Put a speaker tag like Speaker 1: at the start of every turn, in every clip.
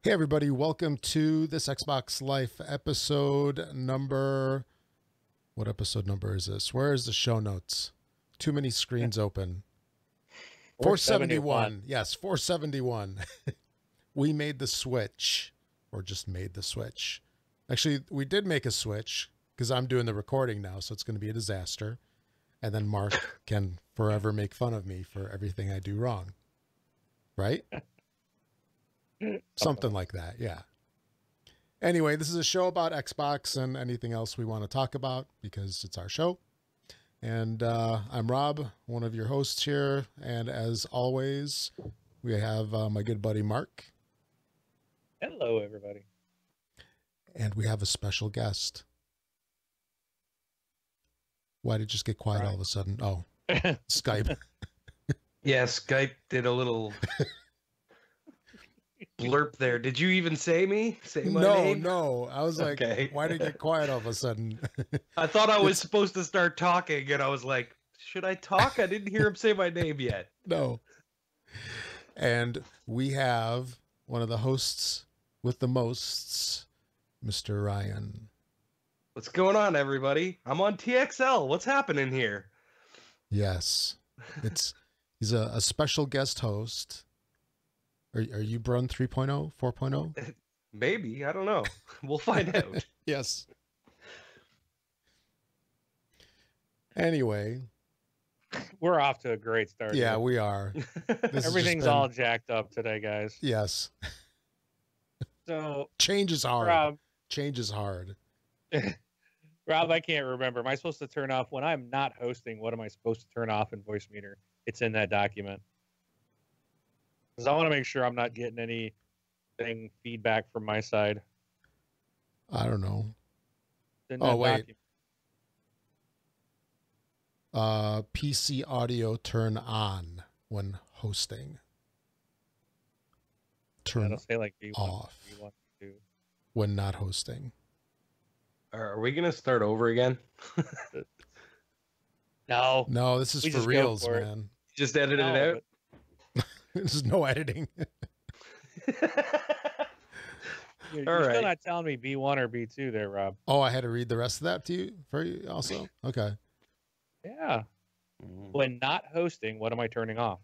Speaker 1: Hey everybody, welcome to this Xbox Life episode number... What episode number is this? Where is the show notes? Too many screens open. 471. Yes, 471. We made the switch. Or just made the switch. Actually, we did make a switch because I'm doing the recording now, so it's going to be a disaster. And then Mark can forever make fun of me for everything I do wrong. Right? Something like that, yeah. Anyway, this is a show about Xbox and anything else we want to talk about because it's our show. And I'm Rob, one of your hosts here. And as always, we have my good buddy Mark.
Speaker 2: Hello, everybody.
Speaker 1: And we have a special guest. Why did it just get quiet all of a sudden? Oh, Skype.
Speaker 3: Yeah, Skype did a little blurb there. Did you even say me? Say my name?
Speaker 1: No. I was like, okay. Why did it get quiet all of a sudden?
Speaker 3: I thought I was supposed to start talking, and I was like, should I talk? I didn't hear him say my name yet.
Speaker 1: No. And we have one of the hosts with the mosts, Mr. Ryan.
Speaker 3: What's going on, everybody? I'm on TXL. What's happening here?
Speaker 1: Yes. He's a special guest host. Are you Brun 3.0, 4.0?
Speaker 3: Maybe. I don't know. We'll find out.
Speaker 1: Yes. Anyway.
Speaker 2: We're off to a great start.
Speaker 1: Yeah, we are.
Speaker 2: Everything's all jacked up today, guys.
Speaker 1: Yes.
Speaker 2: So
Speaker 1: change is hard. Rob, change is hard.
Speaker 2: Rob, I can't remember. Am I supposed to turn off when I'm not hosting? What am I supposed to turn off in voice meter? It's in that document. Because I want to make sure I'm not getting anything feedback from my side.
Speaker 1: I don't know. Oh, wait. PC audio turn on when hosting. Turn
Speaker 2: say like B1,
Speaker 1: off
Speaker 2: B1, B2.
Speaker 1: When not hosting.
Speaker 3: Are we going to start over again?
Speaker 1: No, this is for reals, man.
Speaker 3: Just edited it out?
Speaker 1: There's no editing.
Speaker 2: You're still not telling me B1 or B2 there, Rob.
Speaker 1: Oh, I had to read the rest of that to you for you also? Okay.
Speaker 2: Yeah. When not hosting, what am I turning off?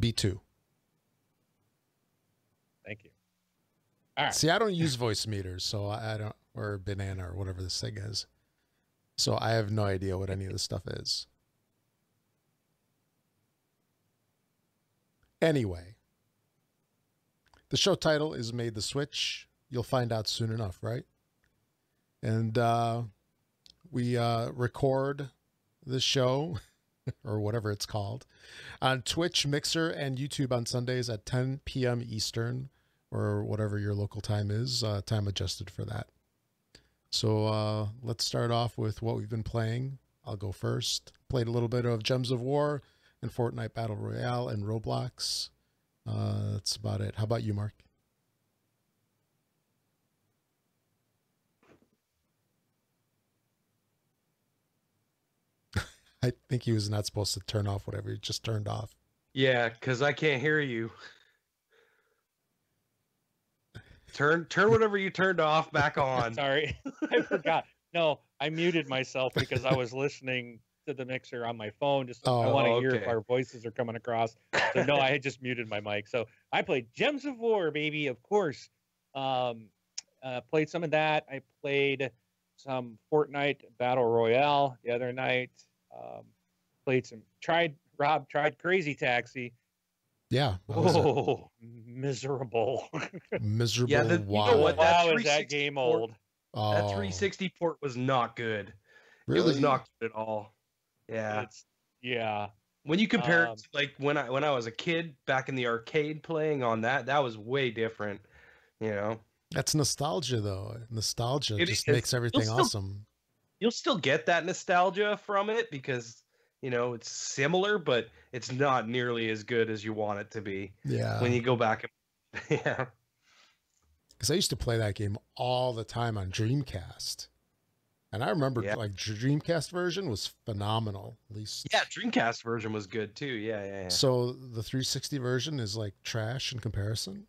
Speaker 1: B2.
Speaker 2: Thank you. All right.
Speaker 1: See, I don't use voice meters, so I don't, or banana or whatever this thing is. So I have no idea what any of this stuff is. Anyway, the show title is Made the Switch. You'll find out soon enough, right? And we record the show, or whatever it's called, on Twitch, Mixer, and YouTube on Sundays at 10 p.m. Eastern, or whatever your local time is, time adjusted for that. So let's start off with what we've been playing. I'll go first. Played a little bit of Gems of War and Fortnite Battle Royale and Roblox. That's about it. How about you, Mark? I think he was not supposed to turn off whatever he just turned off.
Speaker 3: Yeah, because I can't hear you. Turn whatever you turned off back on.
Speaker 2: Sorry, I forgot. No, I muted myself because I was listening to the mixer on my phone. Just I want to hear if our voices are coming across. So no, I had just muted my mic. So I played Gems of War, baby. Of course. Played some of that. I played some Fortnite Battle Royale the other night. Played some. Tried Crazy Taxi.
Speaker 1: Yeah.
Speaker 2: Miserable.
Speaker 1: Miserable.
Speaker 3: Yeah,
Speaker 1: wow.
Speaker 3: You know what?
Speaker 2: Wow, is that game old?
Speaker 3: That 360 port was not good.
Speaker 1: Really?
Speaker 3: It was not good at all. Yeah.
Speaker 2: Yeah.
Speaker 3: When you compare it to like when I was a kid back in the arcade playing on that was way different. You know.
Speaker 1: That's nostalgia, though. Nostalgia just makes everything awesome.
Speaker 3: You'll still get that nostalgia from it because, you know, it's similar, but it's not nearly as good as you want it to be.
Speaker 1: Yeah.
Speaker 3: When you go back and yeah.
Speaker 1: Because I used to play that game all the time on Dreamcast. And I remember like Dreamcast version was phenomenal. At least.
Speaker 3: Yeah, Dreamcast version was good too. Yeah.
Speaker 1: So the 360 version is like trash in comparison.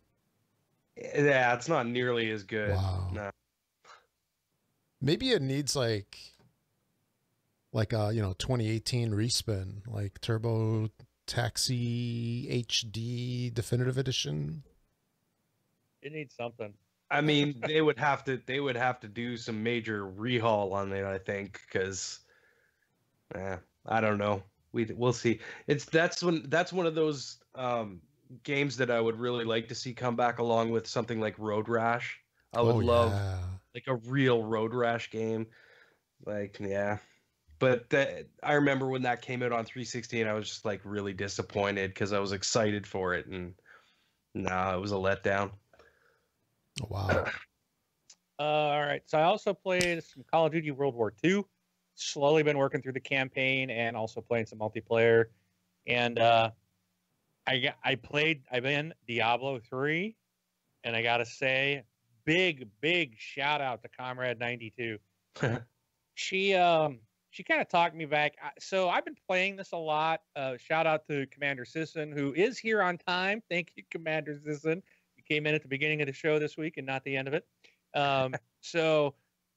Speaker 3: Yeah, it's not nearly as good.
Speaker 1: Wow.
Speaker 3: No.
Speaker 1: Maybe it needs like a 2018 respin, like Turbo Taxi HD Definitive Edition.
Speaker 2: It needs something.
Speaker 3: I mean, they would have to do some major rehaul on it, I think, because I don't know. We'll see. That's one of those games that I would really like to see come back, along with something like Road Rash. I would love like a real Road Rash game. Like, yeah. But I remember when that came out on 360 and I was just like really disappointed because I was excited for it, and it was a letdown.
Speaker 1: Oh, wow.
Speaker 2: All right. So I also played some Call of Duty World War II. Slowly been working through the campaign and also playing some multiplayer. And I've been Diablo 3, and I gotta say, big shout out to Comrade 92. She kind of talked me back. So I've been playing this a lot. Shout out to Commander Sisson, who is here on time. Thank you, Commander Sisson. You came in at the beginning of the show this week and not the end of it. So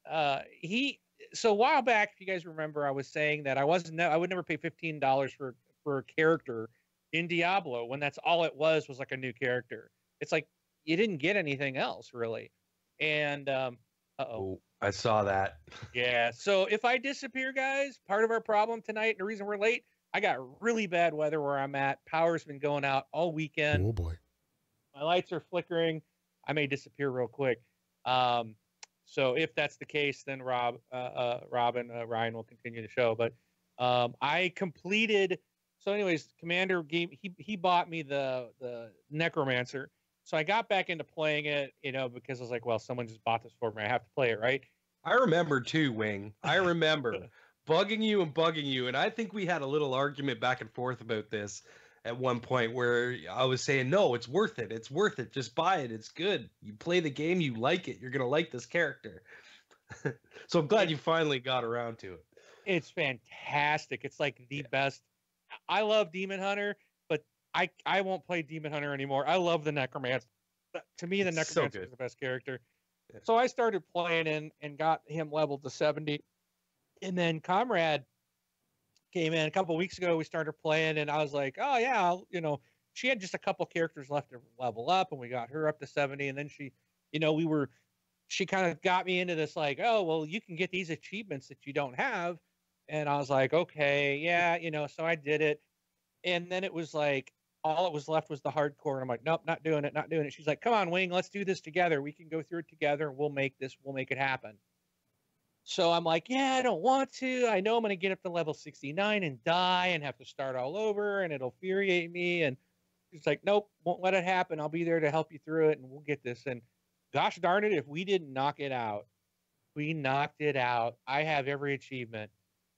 Speaker 2: a while back, if you guys remember, I was saying that I would never pay $15 for a character in Diablo when that's all it was like a new character. It's like you didn't get anything else really. And
Speaker 3: I saw that.
Speaker 2: Yeah. So if I disappear, guys, part of our problem tonight, and the reason we're late, I got really bad weather where I'm at. Power's been going out all weekend.
Speaker 1: Oh boy.
Speaker 2: My lights are flickering. I may disappear real quick. So if that's the case, then Rob and Ryan will continue the show. But I completed. So anyways, Commander game, he bought me the Necromancer. So I got back into playing it, because I was like, well, someone just bought this for me. I have to play it, right?
Speaker 3: I remember too, Wing. I remember bugging you. And I think we had a little argument back and forth about this at one point where I was saying, no, it's worth it. It's worth it. Just buy it. It's good. You play the game. You like it. You're going to like this character. So I'm glad you finally got around to it.
Speaker 2: It's fantastic. It's like the best. I love Demon Hunter, but I won't play Demon Hunter anymore. I love the Necromancer. To me, the Necromancer is the best character. Yeah. So I started playing and got him leveled to 70. And then Comrade came in a couple of weeks ago. We started playing, and I was like, oh, yeah, she had just a couple characters left to level up, and we got her up to 70. And then she kind of got me into this like, oh, well, you can get these achievements that you don't have. And I was like, okay, yeah, so I did it. And then it was like, all it was left was the hardcore. And I'm like, nope, not doing it. She's like, come on, Wing, let's do this together. We can go through it together. And we'll make it happen. So I'm like, yeah, I don't want to. I know I'm going to get up to level 69 and die and have to start all over, and it'll infuriate me. And she's like, nope, won't let it happen. I'll be there to help you through it, and we'll get this. And gosh darn it, if we didn't knock it out, we knocked it out. I have every achievement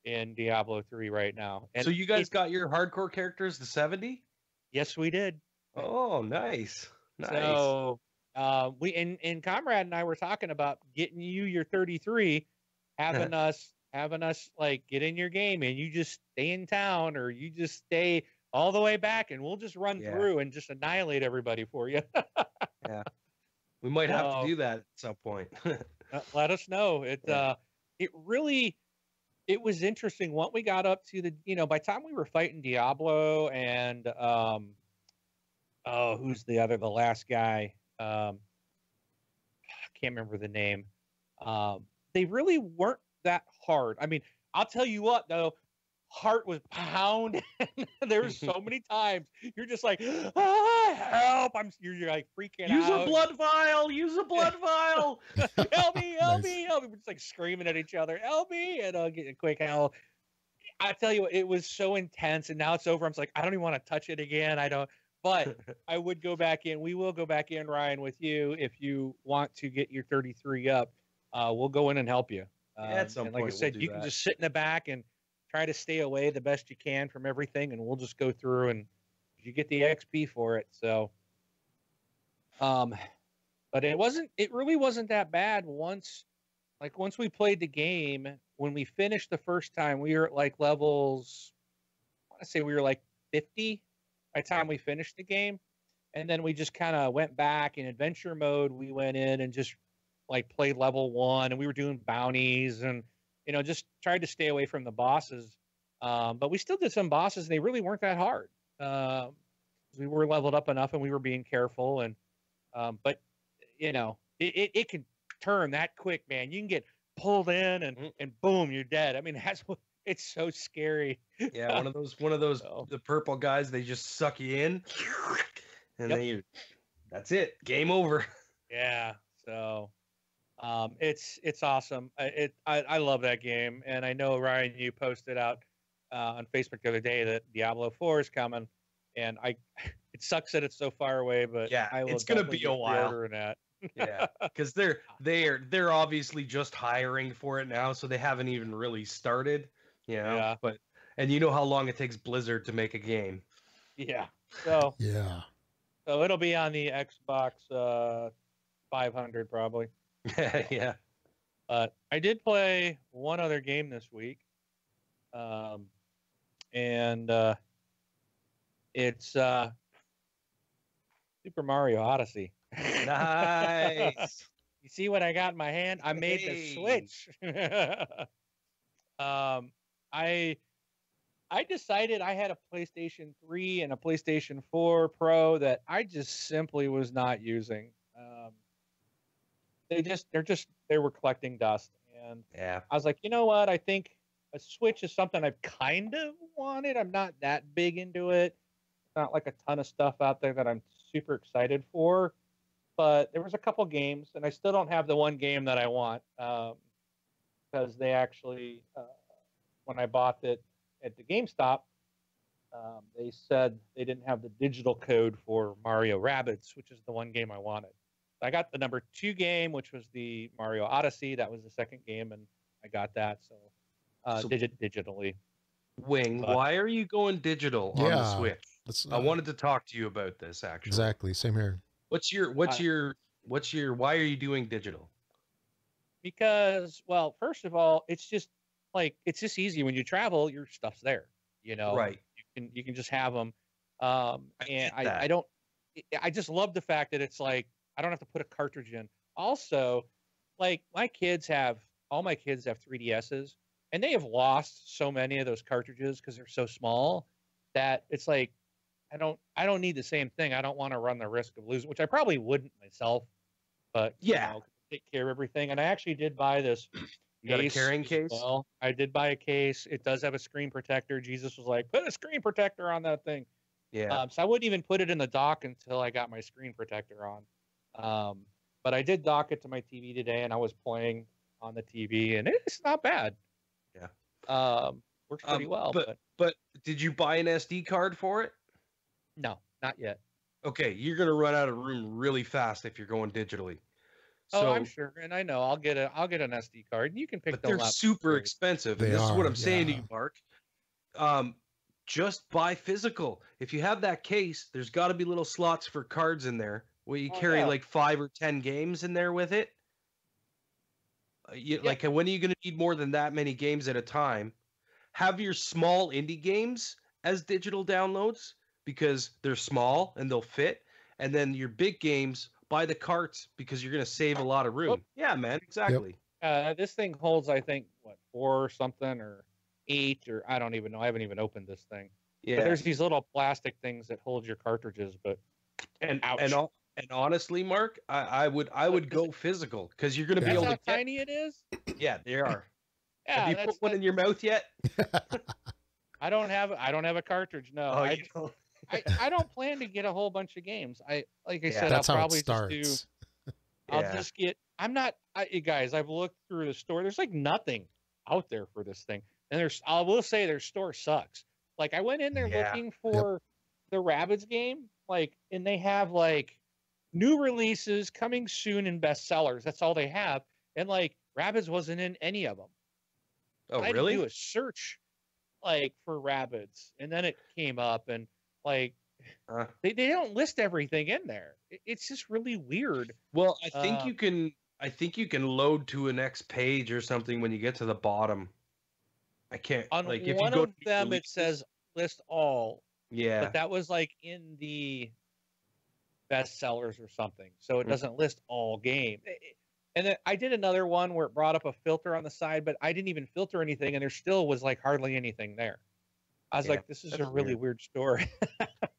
Speaker 2: in Diablo 3 right now. And
Speaker 3: so you guys got your hardcore characters to 70?
Speaker 2: Yes, we did.
Speaker 3: Oh, nice.
Speaker 2: So we and Comrade and I were talking about getting you your 33, having us like get in your game, and you just stay in town, or you just stay all the way back, and we'll just run through and just annihilate everybody for you.
Speaker 3: Yeah, we might have to do that at some point.
Speaker 2: Let us know. It was interesting what we got up to by the time we were fighting Diablo and who's the last guy? I can't remember the name. They really weren't that hard. I mean, I'll tell you what though, heart was pounding. There's so many times you're just like, help! You're like freaking out.
Speaker 3: Use a blood vial.
Speaker 2: Help me! We're just like screaming at each other. Help me! And getting a quick help. I tell you what, it was so intense, and now it's over. I'm just like, I don't even want to touch it again. I don't. But I would go back in. We will go back in, Ryan, with you if you want to get your 33 up. We'll go in and help you.
Speaker 3: At some point,
Speaker 2: like I said, you can just sit in the back and try to stay away the best you can from everything, and we'll just go through and you get the XP for it. So, but it really wasn't that bad once like once we played the game, when we finished the first time, we were at like levels, I want to say we were like 50 by the time we finished the game. And then we just kind of went back in adventure mode. We went in and just like played level 1, and we were doing bounties and, you know, just tried to stay away from the bosses. But we still did some bosses, and they really weren't that hard. We were leveled up enough, and we were being careful. And but you know, it can turn that quick, man. You can get pulled in, and boom, you're dead. I mean, that's what, it's so scary.
Speaker 3: Yeah, one of those the purple guys. They just suck you in, and then that's it. Game over.
Speaker 2: Yeah. So. It's awesome. I love that game, and I know, Ryan, you posted out on Facebook the other day that Diablo 4 is coming, and it sucks that it's so far away, but
Speaker 3: yeah, it's gonna be a while.
Speaker 2: That.
Speaker 3: Yeah, because they're obviously just hiring for it now, so they haven't even really started. You know,
Speaker 2: yeah.
Speaker 3: But you know how long it takes Blizzard to make a game.
Speaker 2: Yeah. So
Speaker 1: yeah.
Speaker 2: So it'll be on the Xbox 500 probably.
Speaker 3: Yeah.
Speaker 2: I did play one other game this week, and it's Super Mario Odyssey.
Speaker 3: Nice.
Speaker 2: You see what I got in my hand? I made the Switch. I decided I had a PlayStation 3 and a PlayStation 4 Pro that I just simply was not using. They were collecting dust, and
Speaker 3: yeah,
Speaker 2: I was like, you know what? I think a Switch is something I've kind of wanted. I'm not that big into it. It's not like a ton of stuff out there that I'm super excited for, but there was a couple games, and I still don't have the one game that I want, because they actually, when I bought it at the GameStop, they said they didn't have the digital code for Mario Rabbids, which is the one game I wanted. I got the number 2 game, which was the Mario Odyssey. That was the second game, and I got that. So digitally.
Speaker 3: Wing, why are you going digital on the Switch? I wanted to talk to you about this, actually.
Speaker 1: Exactly. Same here.
Speaker 3: What's your why are you doing digital?
Speaker 2: Because, well, first of all, it's just easy when you travel, your stuff's there, you know,
Speaker 3: right?
Speaker 2: You can just have them. And I just love the fact that it's like, I don't have to put a cartridge in. Also, like all my kids have 3DSs, and they have lost so many of those cartridges because they're so small that it's like, I don't need the same thing. I don't want to run the risk of losing, which I probably wouldn't myself, but
Speaker 3: yeah,
Speaker 2: you know, take care of everything. And I actually did buy this.
Speaker 3: You got a carrying case?
Speaker 2: Well, I did buy a case. It does have a screen protector. Jesus was like, put a screen protector on that thing.
Speaker 3: Yeah.
Speaker 2: So I wouldn't even put it in the dock until I got my screen protector on. But I did dock it to my TV today, and I was playing on the TV, and it's not bad.
Speaker 3: Yeah.
Speaker 2: Works pretty well.
Speaker 3: But did you buy an SD card for it?
Speaker 2: No, not yet.
Speaker 3: Okay, you're gonna run out of room really fast if you're going digitally. So,
Speaker 2: I'm sure, and I know I'll get an SD card. And you can pick them up.
Speaker 3: But they're super expensive. This is what I'm saying to you, Mark. Just buy physical. If you have that case, there's got to be little slots for cards in there where you carry like 5 or 10 games in there with it. Like, when are you going to need more than that many games at a time? Have your small indie games as digital downloads because they're small and they'll fit. And then your big games, buy the carts because you're going to save a lot of room. Oh. Yeah, man, exactly.
Speaker 2: Yep. This thing holds, I think, 4 or something, or 8, or I don't even know. I haven't even opened this thing. Yeah. But there's these little plastic things that hold your cartridges, but
Speaker 3: and honestly, Mark, I would go physical because you're going to be able to.
Speaker 2: That's how tiny it is.
Speaker 3: Yeah, they are.
Speaker 2: Yeah,
Speaker 3: have you put one in your mouth yet?
Speaker 2: I don't have a cartridge. No, I don't plan to get a whole bunch of games. Like I said,
Speaker 1: that's
Speaker 2: I'll
Speaker 1: how
Speaker 2: probably
Speaker 1: it starts.
Speaker 2: just do. I'll just get. I'm not. You guys, I've looked through the store. There's like nothing out there for this thing, and I will say their store sucks. Like I went in there looking for the Rabbids game, and they have new releases coming soon and bestsellers. That's all they have, and Rabbids wasn't in any of them.
Speaker 3: Oh,
Speaker 2: I
Speaker 3: really?
Speaker 2: had to do a search for Rabbids, and then it came up, and they don't list everything in there. It's just really weird.
Speaker 3: Well, I think you can. I think you can load to a next page or something when you get to the bottom. I can't.
Speaker 2: On
Speaker 3: like if you
Speaker 2: one
Speaker 3: go
Speaker 2: of
Speaker 3: to
Speaker 2: them, it
Speaker 3: releases,
Speaker 2: says list all,
Speaker 3: yeah.
Speaker 2: but that was like in the bestsellers or something, so it doesn't list all games. And then I did another one where it brought up a filter on the side, but I didn't even filter anything, and there still was like hardly anything there. I was like, this is a really weird story.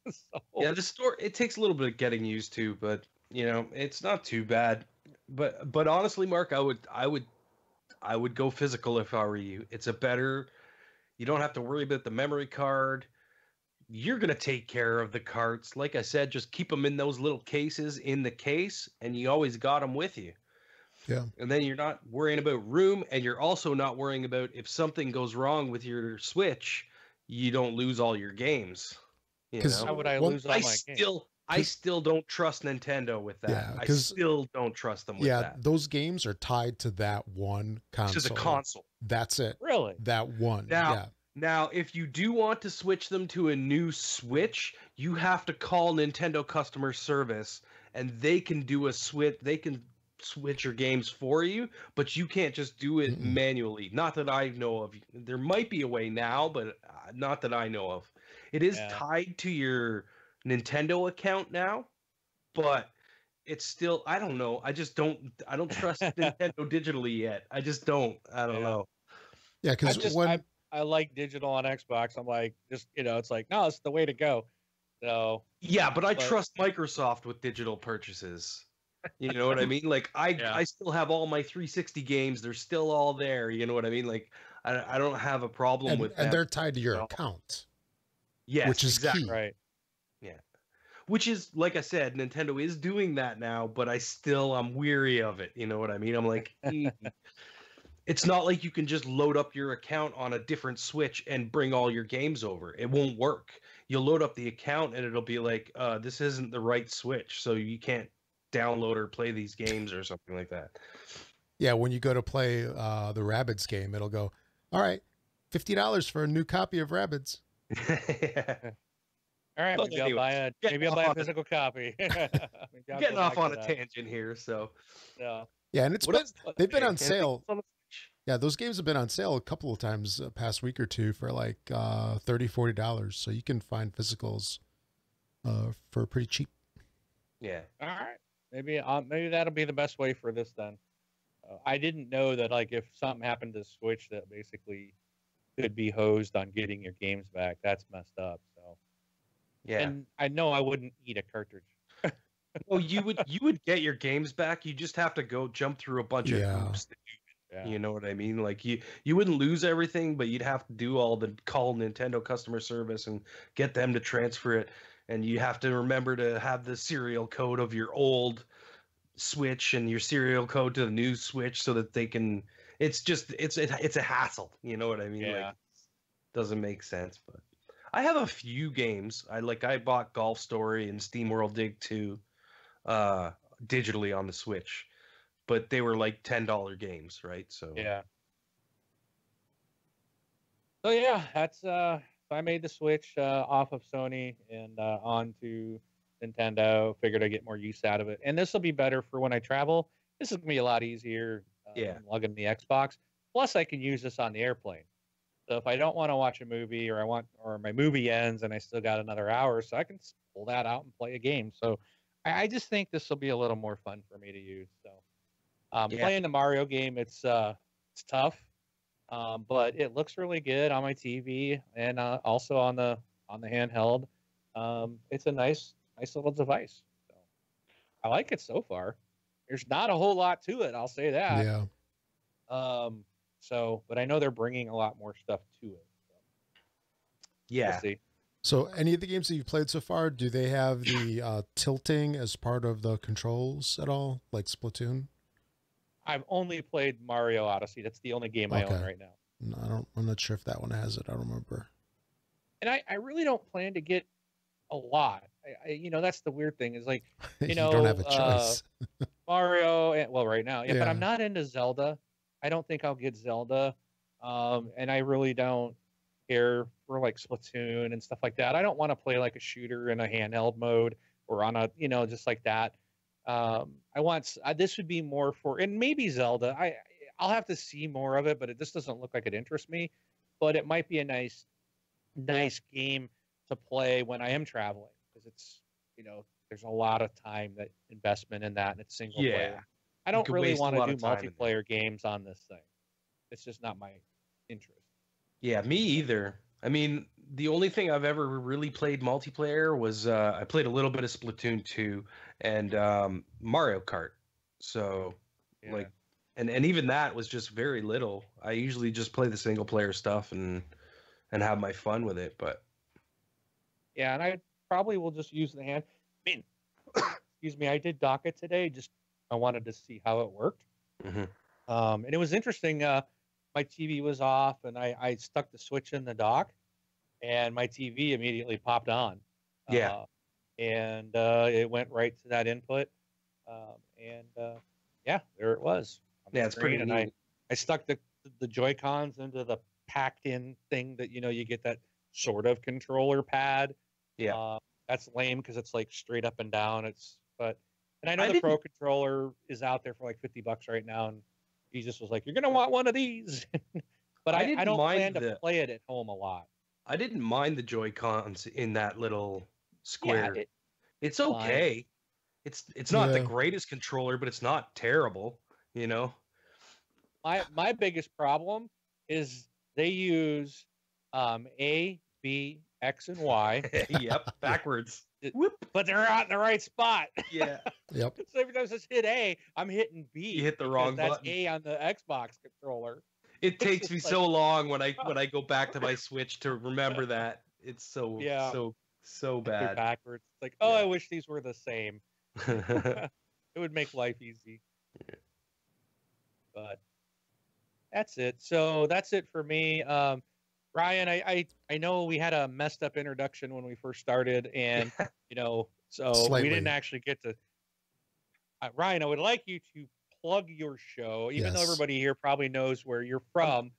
Speaker 3: So, yeah, the store, it takes a little bit of getting used to, but you know, it's not too bad. But honestly, Mark, I would go physical if I were you. It's a better. You don't have to worry about the memory card. You're gonna take care of the carts. Like I said, just keep them in those little cases in the case, and you always got them with you.
Speaker 1: Yeah.
Speaker 3: And then you're not worrying about room, and you're also not worrying about if something goes wrong with your Switch, you don't lose all your games. You know?
Speaker 2: How would I lose all my games?
Speaker 3: I still don't trust Nintendo with that.
Speaker 1: Yeah,
Speaker 3: I still don't trust them with that.
Speaker 1: Yeah, those games are tied to that one console.
Speaker 3: Which is a console.
Speaker 1: That's it.
Speaker 2: Really?
Speaker 1: That one.
Speaker 3: Now, if you do want to switch them to a new Switch, you have to call Nintendo customer service, and they can do a switch. They can switch your games for you, but you can't just do it manually. Not that I know of. There might be a way now, but not that I know of. It is tied to your Nintendo account now, but it's still, I don't know. I don't trust Nintendo digitally yet. I just don't. I don't know.
Speaker 1: Yeah, because when
Speaker 2: I like digital on Xbox, I'm like, just, it's like, no, it's the way to go. So
Speaker 3: yeah, but I trust Microsoft with digital purchases. You know what I mean? Like I still have all my 360 games. They're still all there. You know what I mean? Like I don't have a problem with that.
Speaker 1: And they're tied to your account.
Speaker 3: Yes,
Speaker 1: which is key.
Speaker 2: Right.
Speaker 3: Yeah. Which is, like I said, Nintendo is doing that now, but I'm weary of it. You know what I mean? I'm like, it's not like you can just load up your account on a different Switch and bring all your games over. It won't work. You'll load up the account and it'll be like, this isn't the right Switch, so you can't download or play these games or something like that.
Speaker 1: Yeah, when you go to play the Rabbids game, it'll go, all right, $50 for a new copy of Rabbids.
Speaker 3: Yeah.
Speaker 2: All right, maybe I'll buy a physical copy.
Speaker 3: Getting off on a tangent here, so
Speaker 1: yeah, and they've been on sale. Yeah, those games have been on sale a couple of times past week or two for like $30-$40, so you can find physicals for pretty cheap.
Speaker 3: Yeah.
Speaker 2: All right, maybe that'll be the best way for this then. I didn't know that, like, if something happened to Switch, that basically could be hosed on getting your games back. That's messed up. So
Speaker 3: yeah,
Speaker 2: and I know I wouldn't eat a cartridge.
Speaker 3: Well, you would get your games back. You just have to go jump through a bunch of hoops to do it. Yeah. You know what I mean? Like you wouldn't lose everything, but you'd have to do all the call Nintendo customer service and get them to transfer it. And you have to remember to have the serial code of your old Switch and your serial code to the new Switch so that they can. It's a hassle. You know what I mean?
Speaker 2: Yeah.
Speaker 3: Like, doesn't make sense. But I have a few games. I bought Golf Story and SteamWorld Dig 2 digitally on the Switch, but they were like $10 games, right? So
Speaker 2: yeah. So yeah, that's so I made the switch off of Sony and onto Nintendo. Figured I'd get more use out of it, and this will be better for when I travel. This is gonna be a lot easier. Than lugging the Xbox. Plus, I can use this on the airplane. So if I don't want to watch a movie, or my movie ends and I still got another hour, so I can pull that out and play a game. So I just think this will be a little more fun for me to use. So playing the Mario game, it's tough, but it looks really good on my TV and also on the handheld. It's a nice little device. So I like it so far. There's not a whole lot to it, I'll say that.
Speaker 1: Yeah.
Speaker 2: So, but I know they're bringing a lot more stuff to it. So.
Speaker 3: Yeah.
Speaker 2: We'll see.
Speaker 1: So, any of the games that you've played so far, do they have the tilting as part of the controls at all, like Splatoon?
Speaker 2: I've only played Mario Odyssey. That's the only game I own right now.
Speaker 1: No, I'm not sure if that one has it. I don't remember.
Speaker 2: And I really don't plan to get a lot. That's the weird thing is, like, you
Speaker 1: don't have a choice.
Speaker 2: Mario, right now, but I'm not into Zelda. I don't think I'll get Zelda, and I really don't care for like Splatoon and stuff like that. I don't want to play like a shooter in a handheld mode or on a just like that. I want this would be more for, and maybe Zelda. I'll have to see more of it, but this doesn't look like it interests me. But it might be a nice game to play when I am traveling, because it's, there's a lot of time, that investment in that, and it's single player. I don't really want to do multiplayer games on this thing. It's just not my interest.
Speaker 3: Yeah, me either. I mean, the only thing I've ever really played multiplayer was I played a little bit of Splatoon 2 and Mario Kart. So, like, and even that was just very little. I usually just play the single player stuff and have my fun with it. But
Speaker 2: yeah, and I probably will just use the hand. I mean, excuse me, I did dock it today. Just I wanted to see how it worked.
Speaker 3: Mm-hmm.
Speaker 2: And it was interesting. My TV was off, and I stuck the Switch in the dock, and my TV immediately popped on.
Speaker 3: Yeah.
Speaker 2: And it went right to that input. Yeah, there it was.
Speaker 3: Yeah, it's pretty neat.
Speaker 2: And I stuck the Joy-Cons into the packed-in thing that, you get that sort of controller pad.
Speaker 3: Yeah.
Speaker 2: That's lame because it's like straight up and down. And I know the Pro controller is out there for like $50 right now, and Jesus was like, "You're gonna want one of these." But I don't plan to play it at home a lot.
Speaker 3: I didn't mind the Joy-Cons in that little square.
Speaker 2: Yeah,
Speaker 3: it's okay. It's not the greatest controller, but it's not terrible,
Speaker 2: My biggest problem is they use A, B, X, and Y.
Speaker 3: Yep, backwards.
Speaker 2: But they're not in the right spot.
Speaker 3: Yeah.
Speaker 1: Yep.
Speaker 2: So every time I just hit A, I'm hitting B.
Speaker 3: You hit the wrong button.
Speaker 2: That's A on the Xbox controller.
Speaker 3: It takes me so long when I go back to my Switch to remember that. It's so bad.
Speaker 2: Backwards. It's like, I wish these were the same. It would make life easy.
Speaker 3: Yeah.
Speaker 2: But that's it. So that's it for me. Ryan, I know we had a messed up introduction when we first started, and so
Speaker 1: Slightly.
Speaker 2: we didn't actually get to. Ryan, I would like you to plug your show, even though everybody here probably knows where you're from.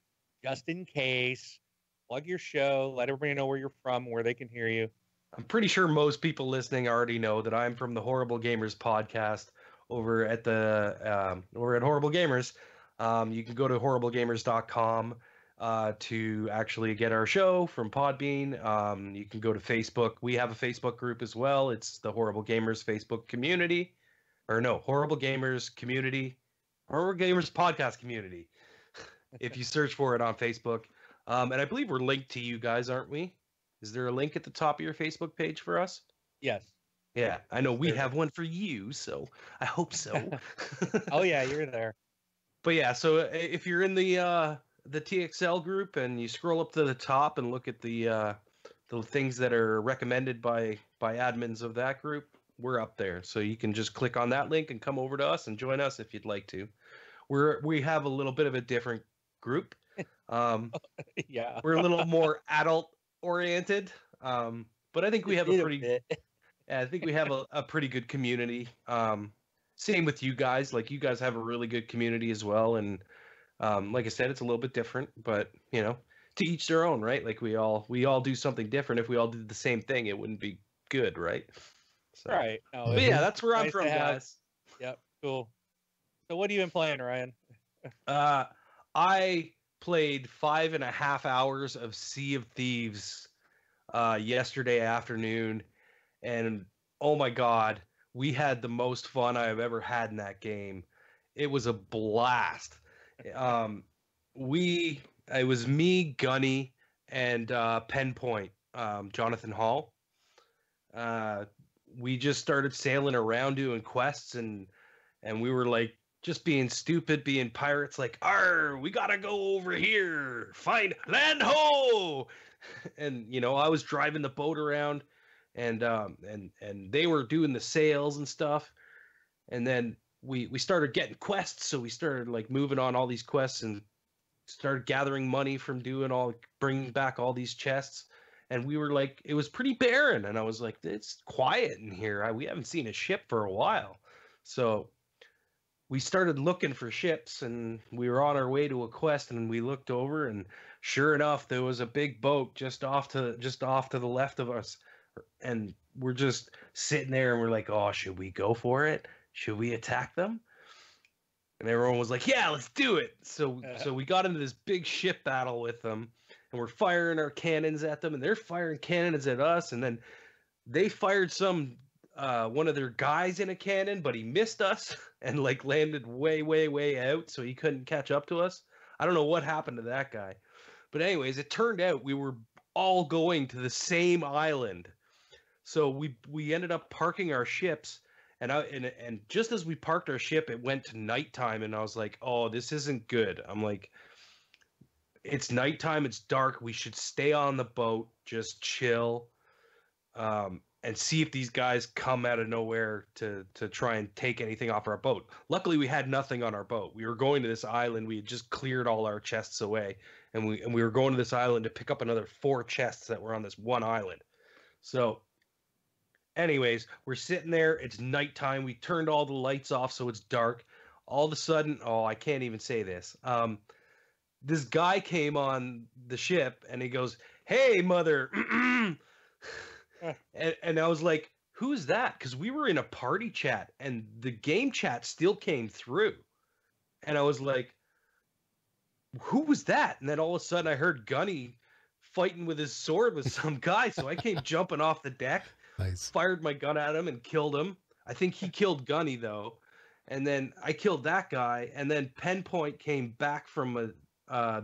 Speaker 2: Just in case, plug your show. Let everybody know where you're from, where they can hear you.
Speaker 3: I'm pretty sure most people listening already know that I'm from the Horrible Gamers podcast over at Horrible Gamers. You can go to horriblegamers.com to actually get our show from Podbean. You can go to Facebook. We have a Facebook group as well. It's the Horrible Gamers Facebook community. Or no, Horrible Gamers community. Horrible Gamers podcast community. If you search for it on Facebook. And I believe we're linked to you guys, aren't we? Is there a link at the top of your Facebook page for us?
Speaker 2: Yes.
Speaker 3: Yeah, I know we have one for you, so I hope so.
Speaker 2: Oh yeah, you're there.
Speaker 3: But yeah, so if you're in the TXL group and you scroll up to the top and look at the things that are recommended by admins of that group, we're up there. So you can just click on that link and come over to us and join us if you'd like to. We have a little bit of a different group.
Speaker 2: Yeah,
Speaker 3: we're a little more adult oriented, but I think we have I think we have a pretty good community. Same with you guys. Like, you guys have a really good community as well, and like I said, it's a little bit different, but to each their own, right? Like, we all do something different. If we all did the same thing, it wouldn't be good, right? So,
Speaker 2: right. No,
Speaker 3: but yeah, that's where I'm from, guys.
Speaker 2: Yep, cool. So what have you been playing, Ryan?
Speaker 3: I played 5.5 hours of Sea of Thieves yesterday afternoon, and oh my god, we had the most fun I've ever had in that game. It was a blast. It was me, Gunny, and Penpoint, Jonathan Hall. We just started sailing around doing quests, and we were like just being stupid, being pirates, like, "Arr, we gotta go over here, find land ho!" And I was driving the boat around, and they were doing the sails and stuff, and then we started getting quests, so we started like moving on all these quests and started gathering money from bringing back all these chests. And we were like, it was pretty barren, and I was like, it's quiet in here. We haven't seen a ship for a while. So we started looking for ships, and we were on our way to a quest, and we looked over, and sure enough, there was a big boat just off to the left of us. And we're just sitting there, and we're like, oh, should we go for it? should we attack them? And everyone was like, yeah, let's do it. So we got into this big ship battle with them, and we're firing our cannons at them, and they're firing cannons at us, and then they fired one of their guys in a cannon, but he missed us and like landed way, way, way out, so he couldn't catch up to us. I don't know what happened to that guy. But anyways, it turned out we were all going to the same island. So we ended up parking our ships, and just as we parked our ship, it went to nighttime, and I was like, oh, this isn't good. I'm like, it's nighttime, it's dark, we should stay on the boat, just chill, and see if these guys come out of nowhere to try and take anything off our boat. Luckily, we had nothing on our boat. We were going to this island. We had just cleared all our chests away, and we were going to this island to pick up another 4 chests that were on this one island. So anyways, we're sitting there. It's nighttime. We turned all the lights off, so it's dark. All of a sudden, oh, I can't even say this. This guy came on the ship, and he goes, "Hey, mother." And I was like, who's that? Because we were in a party chat, and the game chat still came through. And I was like, who was that? And then all of a sudden, I heard Gunny fighting with his sword with some guy. So I came jumping off the deck. Nice. Fired my gun at him and killed him. I think he killed Gunny, though. And then I killed that guy. And then Penpoint came back from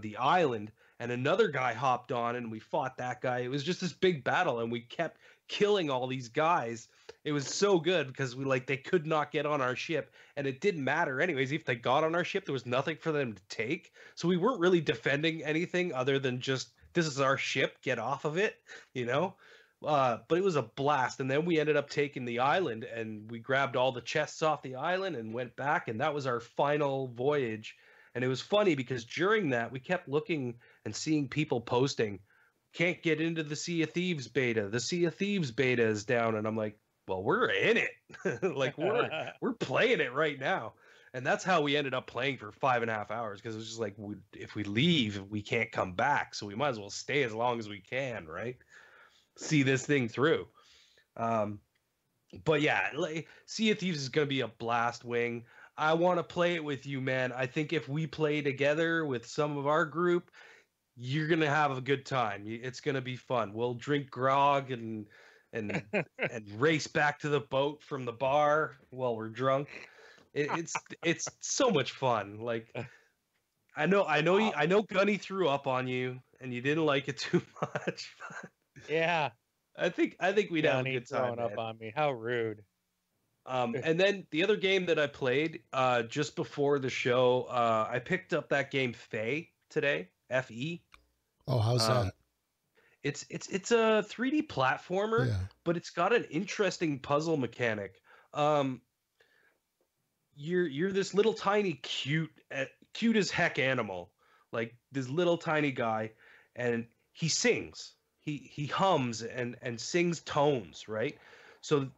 Speaker 3: the island, and another guy hopped on, and we fought that guy. It was just this big battle, and we kept killing all these guys. It was so good because they could not get on our ship, and it didn't matter anyways. If they got on our ship, there was nothing for them to take. So we weren't really defending anything other than just, this is our ship, get off of it, you know? But it was a blast. And then we ended up taking the island, and we grabbed all the chests off the island and went back, and that was our final voyage. And it was funny because during that, we kept looking and seeing people posting, can't get into the Sea of Thieves beta. The Sea of Thieves beta is down. And I'm like, well, we're in it. Like we're playing it right now. And that's how we ended up playing for 5.5 hours. Because it was just like, if we leave, we can't come back. So we might as well stay as long as we can, right? See this thing through. But yeah, Sea of Thieves is going to be a blast, Wing. I want to play it with you, man. I think if we play together with some of our group, you're going to have a good time. It's going to be fun. We'll drink grog and and race back to the boat from the bar while we're drunk. It's so much fun. Like I know Gunny threw up on you and you didn't like it too much.
Speaker 2: Yeah.
Speaker 3: I think we'd have a good time.
Speaker 2: Throwing up on me. How rude.
Speaker 3: And then the other game that I played just before the show, I picked up that game Fay Today, F-E. Oh,
Speaker 1: how's that?
Speaker 3: It's a 3D platformer, yeah, but it's got an interesting puzzle mechanic. You're this little tiny cute as heck animal, like this little tiny guy, and he sings. He hums and sings tones, right? So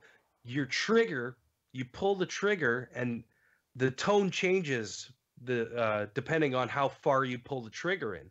Speaker 3: your trigger, you pull the trigger and the tone changes depending on how far you pull the trigger in.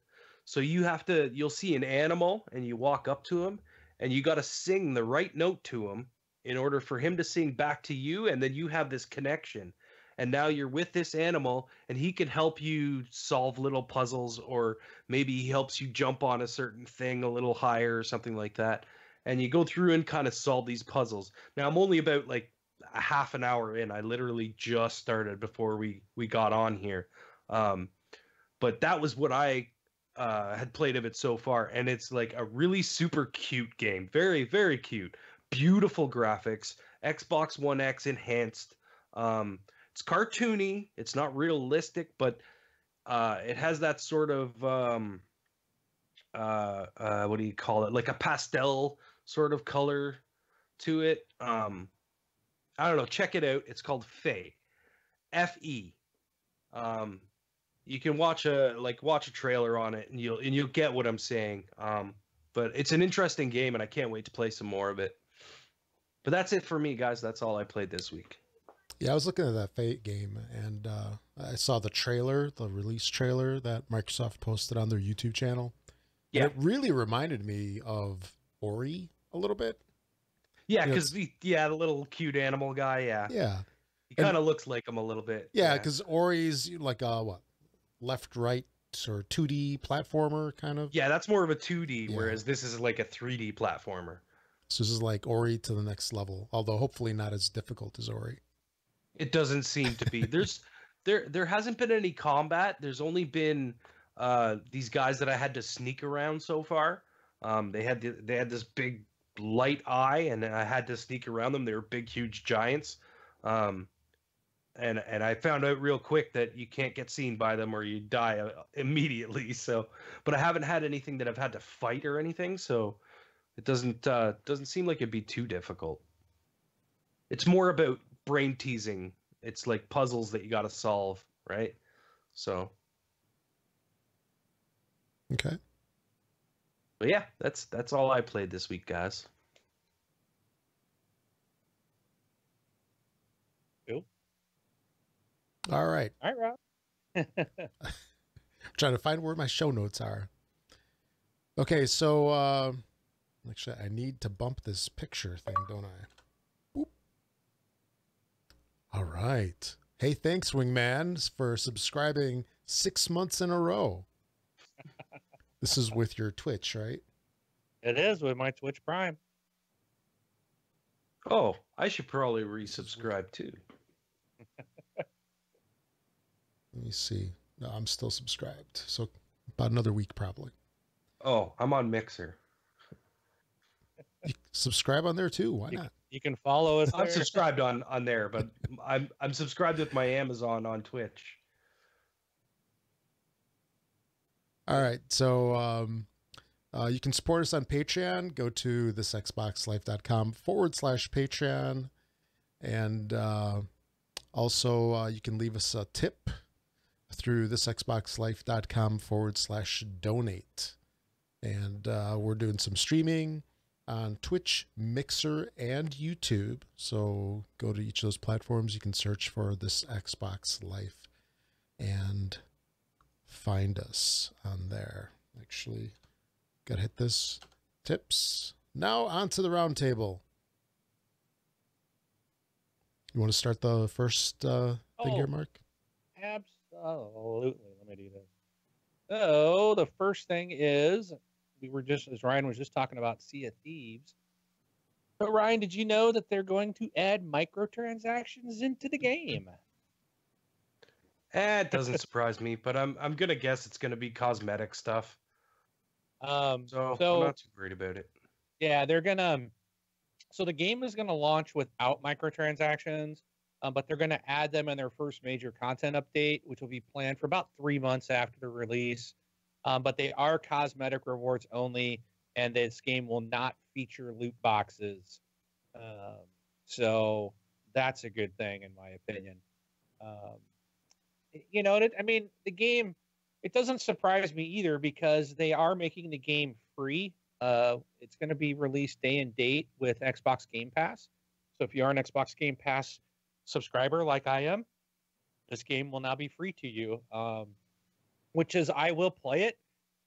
Speaker 3: So you'll see an animal and you walk up to him and you got to sing the right note to him in order for him to sing back to you. And then you have this connection. And now you're with this animal and he can help you solve little puzzles, or maybe he helps you jump on a certain thing a little higher or something like that. And you go through and kind of solve these puzzles. Now I'm only about like a half an hour in. I literally just started before we got on here. But that was what I had played of it so far. And it's like a really super cute game. Very, very cute. Beautiful graphics. Xbox One X enhanced. It's cartoony. It's not realistic, but it has that sort of what do you call it? Like a pastel sort of color to it. I don't know. Check it out. It's called Fay, F-E. You can watch a trailer on it, and you'll get what I'm saying. But it's an interesting game, and I can't wait to play some more of it. But that's it for me, guys. That's all I played this week.
Speaker 1: Yeah, I was looking at that Fate game, and I saw the release trailer that Microsoft posted on their YouTube channel. Yeah, it really reminded me of Ori a little bit.
Speaker 3: Yeah, because the little cute animal guy. Yeah.
Speaker 1: Yeah,
Speaker 3: He kind of looks like him a little bit.
Speaker 1: Yeah, because Ori's like a what, left, right, or 2D platformer kind of.
Speaker 3: Yeah, that's more of a 2D, whereas this is like a 3D platformer.
Speaker 1: So this is like Ori to the next level, although hopefully not as difficult as Ori.
Speaker 3: It doesn't seem to be. There hasn't been any combat. There's only been these guys that I had to sneak around so far. They had this big light eye, and I had to sneak around them. They were big, huge giants. And I found out real quick that you can't get seen by them or you die immediately. So, but I haven't had anything that I've had to fight or anything. So it doesn't seem like it'd be too difficult. It's more about brain teasing. It's like puzzles that you got to solve, right? So.
Speaker 1: Okay.
Speaker 3: But yeah, that's all I played this week, guys.
Speaker 2: Cool.
Speaker 1: All right.
Speaker 2: All right, Rob.
Speaker 1: I'm trying to find where my show notes are. Okay, so actually I need to bump this picture thing, don't I? Boop. All right. Hey, thanks, Wingman, for subscribing 6 months in a row. This is with your Twitch, right?
Speaker 2: It is with my Twitch Prime.
Speaker 3: Oh, I should probably resubscribe too.
Speaker 1: Let me see. No, I'm still subscribed. So about another week, probably.
Speaker 3: Oh, I'm on Mixer.
Speaker 1: You subscribe on there too. Why not?
Speaker 2: You can follow us.
Speaker 3: I'm subscribed on there, but I'm subscribed with my Amazon on Twitch.
Speaker 1: All right. So you can support us on Patreon. Go to thisxboxlife.com/Patreon. And also you can leave us a tip through thisxboxlife.com/donate. And we're doing some streaming on Twitch, Mixer, and YouTube. So go to each of those platforms. You can search for This Xbox Life and find us on there. Actually, gotta hit this. Tips. Now on to the roundtable. You want to start the first thing here, Mark?
Speaker 2: Absolutely. Let me do this. So the first thing is, as Ryan was just talking about Sea of Thieves. But Ryan, did you know that they're going to add microtransactions into the game?
Speaker 3: It doesn't surprise me, but I'm gonna guess it's gonna be cosmetic stuff. So I'm not too worried about it.
Speaker 2: Yeah, they're gonna. So the game is gonna launch without microtransactions, but they're gonna add them in their first major content update, which will be planned for about 3 months after the release. But they are cosmetic rewards only, and this game will not feature loot boxes. So that's a good thing, in my opinion. The game, it doesn't surprise me either because they are making the game free. It's going to be released day and date with Xbox Game Pass. So if you are an Xbox Game Pass subscriber like I am, this game will now be free to you, which is I will play it,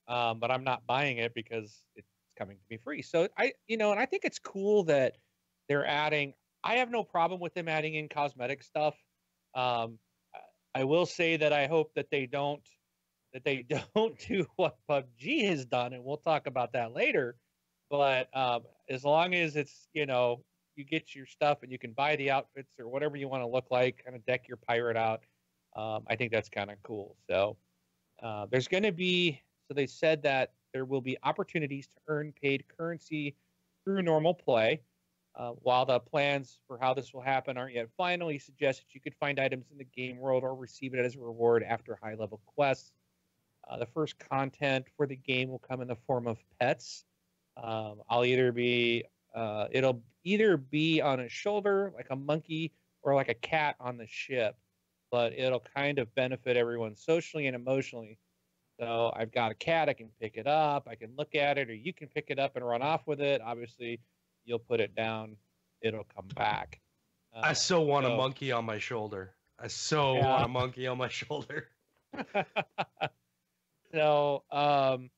Speaker 2: but I'm not buying it because it's coming to be free. So and I think it's cool that they're adding. I have no problem with them adding in cosmetic stuff. I will say that I hope that they don't do what PUBG has done, and we'll talk about that later. But as long as it's, you get your stuff and you can buy the outfits or whatever you want to look like, kind of deck your pirate out, I think that's kind of cool. So there's going to be, so they said that there will be opportunities to earn paid currency through normal play. While the plans for how this will happen aren't yet final, he suggests that you could find items in the game world or receive it as a reward after high-level quests. The first content for the game will come in the form of pets. It'll either be on a shoulder, like a monkey, or like a cat on the ship. But it'll kind of benefit everyone socially and emotionally. So I've got a cat, I can pick it up, I can look at it, or you can pick it up and run off with it. Obviously, you'll put it down, it'll come back.
Speaker 3: I so want a monkey on my shoulder. Want a monkey on my shoulder.
Speaker 2: So, so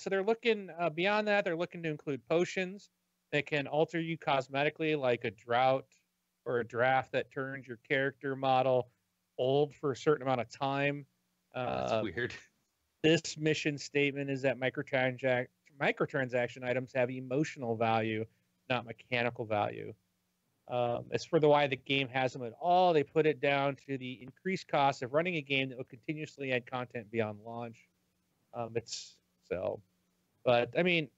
Speaker 2: they're looking, beyond that, they're looking to include potions that can alter you cosmetically, like a drought or a draft that turns your character model old for a certain amount of time.
Speaker 3: That's weird.
Speaker 2: This mission statement is that microtransaction items have emotional value, not mechanical value. As for why the game has them at all, they put it down to the increased cost of running a game that will continuously add content beyond launch. But I mean,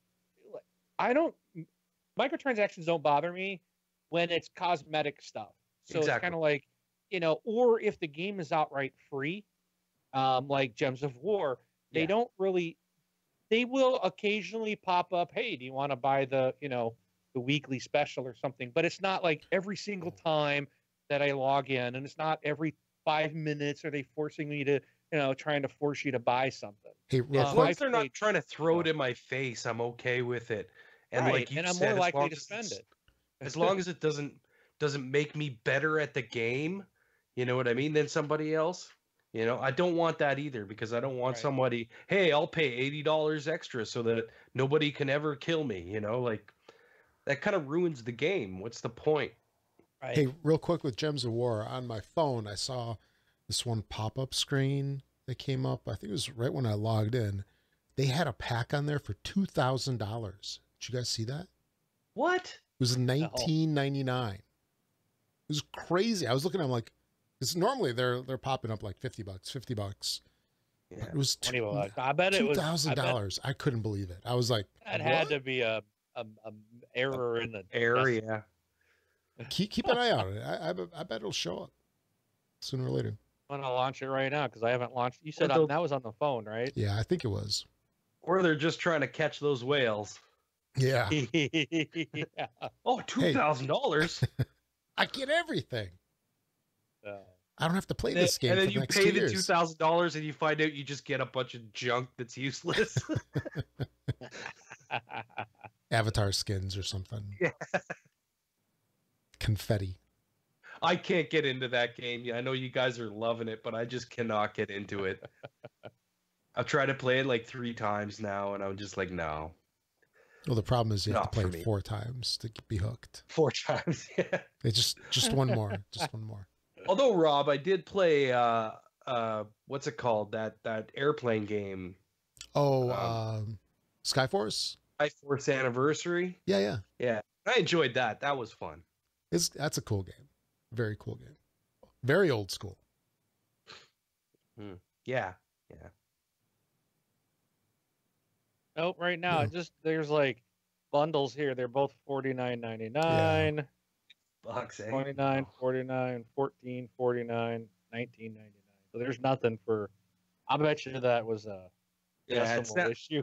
Speaker 2: microtransactions don't bother me when it's cosmetic stuff. So It's kind of like, or if the game is outright free, like Gems of War, they don't really, they will occasionally pop up, hey, do you want to buy the weekly special or something? But it's not like every single time that I log in, and it's not every 5 minutes are they forcing me to, trying to force you to buy something.
Speaker 1: Hey,
Speaker 3: as long as they're not trying to throw it in my face, I'm okay with it. And like you
Speaker 2: I'm
Speaker 3: said,
Speaker 2: more likely to spend it.
Speaker 3: As long as it doesn't make me better at the game, you know what I mean, than somebody else. I don't want that either, because I don't want somebody, hey, I'll pay $80 extra so that nobody can ever kill me. Like that kind of ruins the game. What's the point?
Speaker 2: Right.
Speaker 1: Hey, real quick with Gems of War, on my phone, I saw this one pop-up screen that came up. I think it was right when I logged in. They had a pack on there for $2,000. Did you guys see that?
Speaker 3: What?
Speaker 1: It was $19.99. It was crazy. I was looking, I'm like, because normally they're popping up like $50. Yeah. It was
Speaker 2: $20. I bet it was
Speaker 1: $2,000. I couldn't believe it. I was like,
Speaker 2: it had to be a error in the
Speaker 3: error. Yeah.
Speaker 1: Keep an eye on it. I bet it'll show up sooner or later.
Speaker 2: I'm gonna launch it right now because I haven't launched. You said that was on the phone, right?
Speaker 1: Yeah, I think it was.
Speaker 3: Or they're just trying to catch those whales.
Speaker 1: Yeah.
Speaker 2: Yeah.
Speaker 3: Oh, $2,000.
Speaker 1: I get everything. I don't have to play this game.
Speaker 3: And then
Speaker 1: for
Speaker 3: you
Speaker 1: the next
Speaker 3: pay
Speaker 1: 2
Speaker 3: the
Speaker 1: years.
Speaker 3: $2,000 and you find out you just get a bunch of junk that's useless.
Speaker 1: Avatar skins or something.
Speaker 3: Yeah.
Speaker 1: Confetti.
Speaker 3: I can't get into that game. I know you guys are loving it, but I just cannot get into it. I've tried to play it like 3 times now, and I'm just like, no.
Speaker 1: Well, the problem is you have to play it 4 times to be hooked.
Speaker 3: 4 times, yeah.
Speaker 1: It's just one more. Just one more.
Speaker 3: Although, Rob, I did play what's it called? That airplane game.
Speaker 1: Oh, Skyforce?
Speaker 3: Skyforce Anniversary?
Speaker 1: Yeah.
Speaker 3: I enjoyed that. That was fun.
Speaker 1: That's a cool game. Very cool game. Very old school.
Speaker 3: Yeah.
Speaker 2: Nope, right now there's like bundles here. They're both $49.99.
Speaker 3: Bucks, eh?
Speaker 2: $29, $49, $14, $49, $19.99. So there's nothing for. I bet you that was a decimal issue.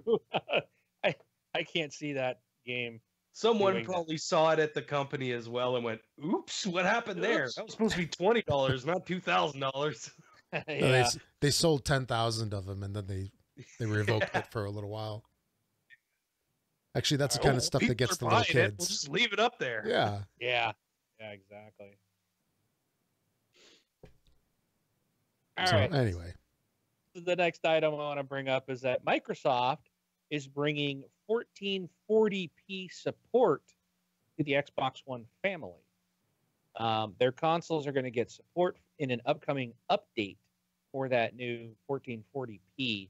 Speaker 2: I can't see that game.
Speaker 3: Someone probably saw it at the company as well and went, "Oops, what happened there? That was supposed to be $20, not $2,000."
Speaker 2: Yeah.
Speaker 1: They sold 10,000 of them, and then they revoked it for a little while. Actually, that's the kind of stuff that gets the little kids.
Speaker 3: We'll just leave it up there.
Speaker 1: Yeah,
Speaker 2: exactly.
Speaker 1: Anyway,
Speaker 2: the next item I want to bring up is that Microsoft is bringing 1440p support to the Xbox One family. Their consoles are going to get support in an upcoming update for that new 1440p.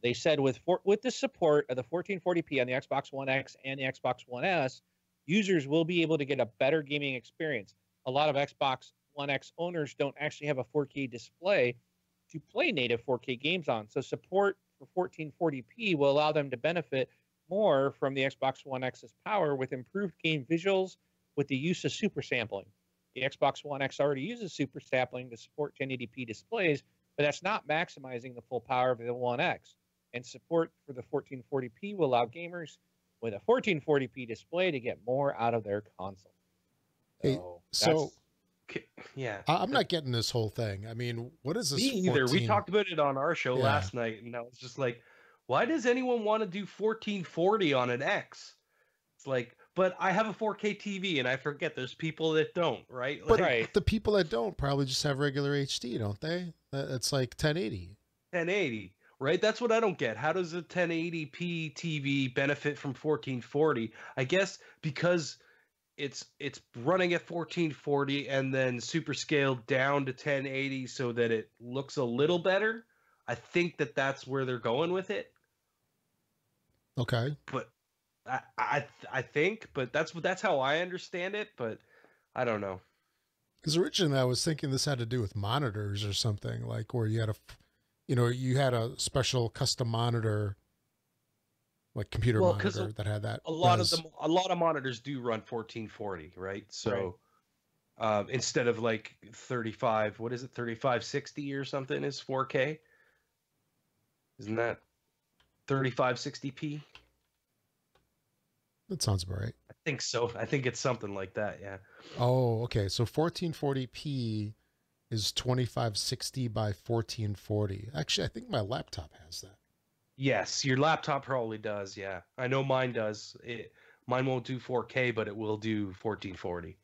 Speaker 2: They said with the support of the 1440p on the Xbox One X and the Xbox One S, users will be able to get a better gaming experience. A lot of Xbox One X owners don't actually have a 4K display to play native 4K games on. So support for 1440p will allow them to benefit more from the Xbox One X's power with improved game visuals with the use of super sampling. The Xbox One X already uses super sampling to support 1080p displays, but that's not maximizing the full power of the One X. And support for the 1440p will allow gamers with a 1440p display to get more out of their console.
Speaker 3: Yeah,
Speaker 1: I'm not getting this whole thing. I mean, what is this?
Speaker 3: Me either. We talked about it on our show last night, and I was just like, why does anyone want to do 1440 on an X? It's like, but I have a 4K TV, and I forget there's people that don't, right?
Speaker 1: But the people that don't probably just have regular HD, don't they? It's like 1080.
Speaker 3: 1080, right? That's what I don't get. How does a 1080p TV benefit from 1440? I guess because it's running at 1440 and then super scaled down to 1080 so that it looks a little better. I think that's where they're going with it.
Speaker 1: Okay.
Speaker 3: But I think, but that's how I understand it, but I don't know.
Speaker 1: Because originally I was thinking this had to do with monitors or something, like where you had you had a special custom monitor, like computer monitor that had that.
Speaker 3: A lot of monitors do run 1440, right? So instead of like 3560 or something is 4K. Isn't that 3560p?
Speaker 1: That sounds about right.
Speaker 3: I think so. I think it's something like that, yeah.
Speaker 1: Oh, okay. So 1440p is 2560 by 1440. Actually, I think my laptop has that.
Speaker 3: Yes, your laptop probably does, yeah. I know mine does. Mine won't do 4K, but it will do 1440.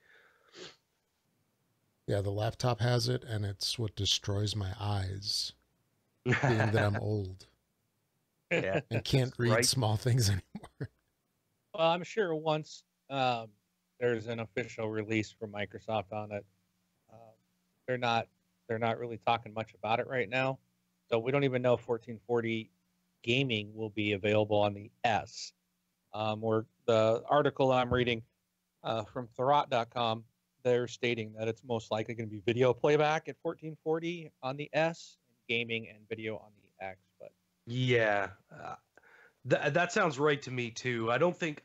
Speaker 1: Yeah, the laptop has it, and it's what destroys my eyes, being that I'm old.
Speaker 3: Yeah.
Speaker 1: And can't read small things anymore.
Speaker 2: Well, I'm sure once there's an official release from Microsoft on it, they're not really talking much about it right now. So we don't even know if 1440 gaming will be available on the S. Or the article I'm reading from Thurrott.com, they're stating that it's most likely going to be video playback at 1440 on the S, and gaming and video on the X. But
Speaker 3: yeah. That sounds right to me too. I don't think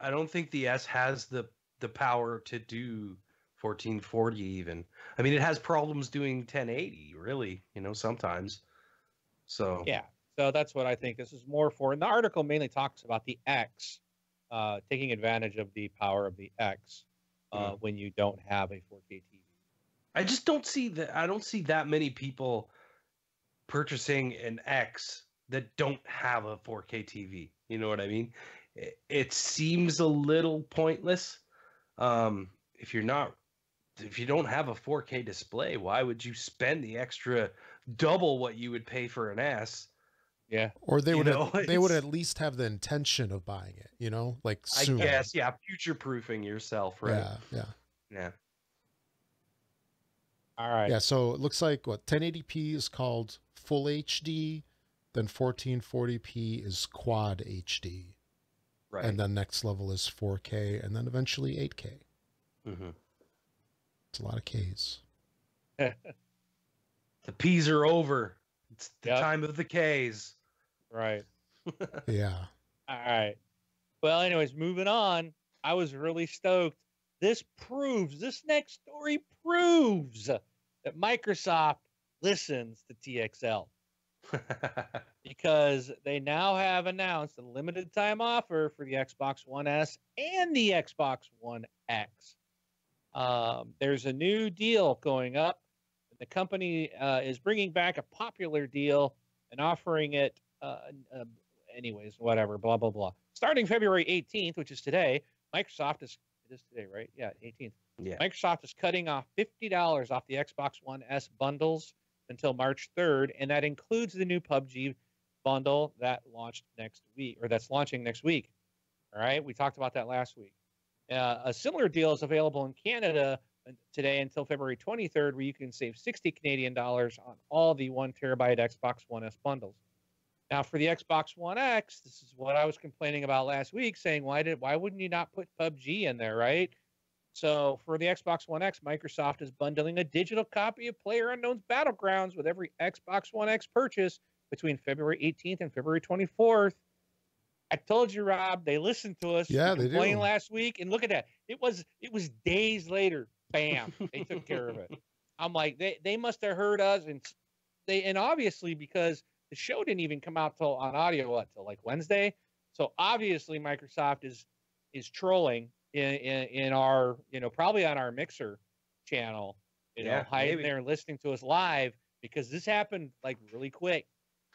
Speaker 3: the S has the power to do 1440 even. I mean, it has problems doing 1080, really, sometimes. So
Speaker 2: yeah, so that's what I think this is more for. And the article mainly talks about the X, taking advantage of the power of the X when you don't have a 4K TV.
Speaker 3: I just don't see that. I don't see that many people purchasing an X that don't have a 4K TV. You know what I mean? It seems a little pointless. If you don't have a 4K display, why would you spend the extra double what you would pay for an S?
Speaker 2: Yeah.
Speaker 1: Or they would at least have the intention of buying it, like soon.
Speaker 3: I guess, yeah, future-proofing yourself, right?
Speaker 1: Yeah.
Speaker 2: All right.
Speaker 1: Yeah, so it looks like 1080p is called full HD, then 1440p is quad HD.
Speaker 3: Right.
Speaker 1: And then next level is 4K, and then eventually 8K.
Speaker 3: Mm-hmm.
Speaker 1: It's a lot of Ks.
Speaker 3: The Ps are over. It's the time of the Ks.
Speaker 2: Right.
Speaker 1: Yeah.
Speaker 2: All right. Well, anyways, moving on. I was really stoked. This next story proves that Microsoft listens to TXL. Because they now have announced a limited time offer for the Xbox One S and the Xbox One X. There's a new deal going up. The company is bringing back a popular deal and offering it anyways, whatever, blah, blah, blah. Starting February 18th, which is today, Microsoft is, it is today, right? Yeah, 18th.
Speaker 3: Yeah.
Speaker 2: Microsoft is cutting off $50 off the Xbox One S bundles until March 3rd, and that includes the new PUBG bundle that launched next week, or that's launching next week. All right, we talked about that last week. A similar deal is available in Canada today until February 23rd, where you can save 60 Canadian dollars on all the 1 terabyte Xbox One S bundles. Now, for the Xbox One X, this is what I was complaining about last week, saying why wouldn't you not put PUBG in there, right? So for the Xbox One X, Microsoft is bundling a digital copy of PlayerUnknown's Battlegrounds with every Xbox One X purchase between February 18th and February 24th. I told you, Rob, they listened to us.
Speaker 1: Yeah, they did.
Speaker 2: Last week, and look at that. It was days later. Bam, they took care of it. I'm like, they must have heard us, and obviously because the show didn't even come out till on audio till like Wednesday. So obviously Microsoft is trolling in our, probably on our Mixer channel, hiding there and listening to us live, because this happened like really quick.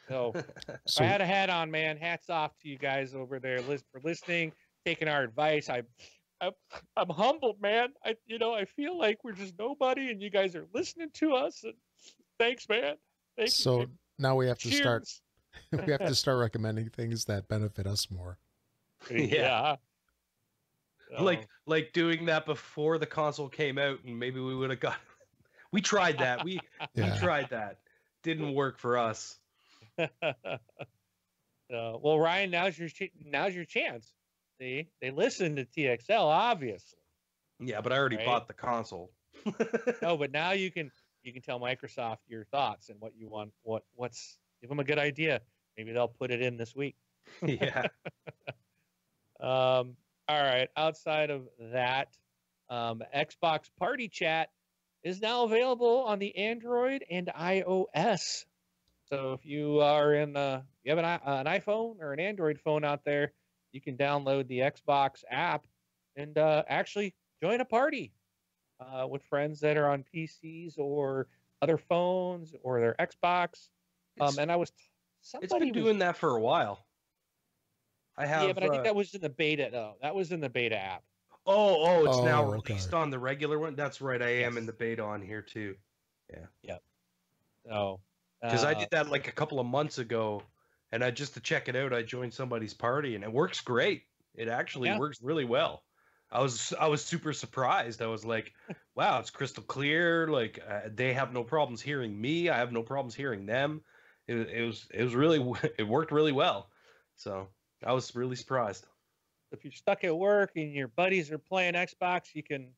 Speaker 2: So if I had a hat on, man, hats off to you guys over there for listening, taking our advice. I'm humbled, man. I feel like we're just nobody, and you guys are listening to us. And thanks, man. Thank you.
Speaker 1: Now we have to start. We have to start recommending things that benefit us more.
Speaker 2: Yeah.
Speaker 3: Like doing that before the console came out, and maybe we would have got. We tried that. We tried that. Didn't work for us.
Speaker 2: Well, Ryan, now's your chance. See, they listened to TXL, obviously.
Speaker 3: Yeah, but I already bought the console.
Speaker 2: No, but now you can tell Microsoft your thoughts and what you want. Give them a good idea. Maybe they'll put it in this week.
Speaker 3: Yeah.
Speaker 2: All right. Outside of that, Xbox Party Chat is now available on the Android and iOS. So if you are you have an iPhone or an Android phone out there, you can download the Xbox app and actually join a party with friends that are on PCs or other phones or their Xbox.
Speaker 3: It's been doing that for a while.
Speaker 2: Yeah, but I think that was in the beta though. That was in the beta app.
Speaker 3: It's now released on the regular one. That's right. I am in the beta on here too. Yeah.
Speaker 2: Yep. So.
Speaker 3: Because I did that like a couple of months ago, and just to check it out, I joined somebody's party, and it works great. It actually works really well. I was super surprised. I was like, wow, it's crystal clear. Like they have no problems hearing me. I have no problems hearing them. It worked really well. So I was really surprised.
Speaker 2: If you're stuck at work and your buddies are playing Xbox, you can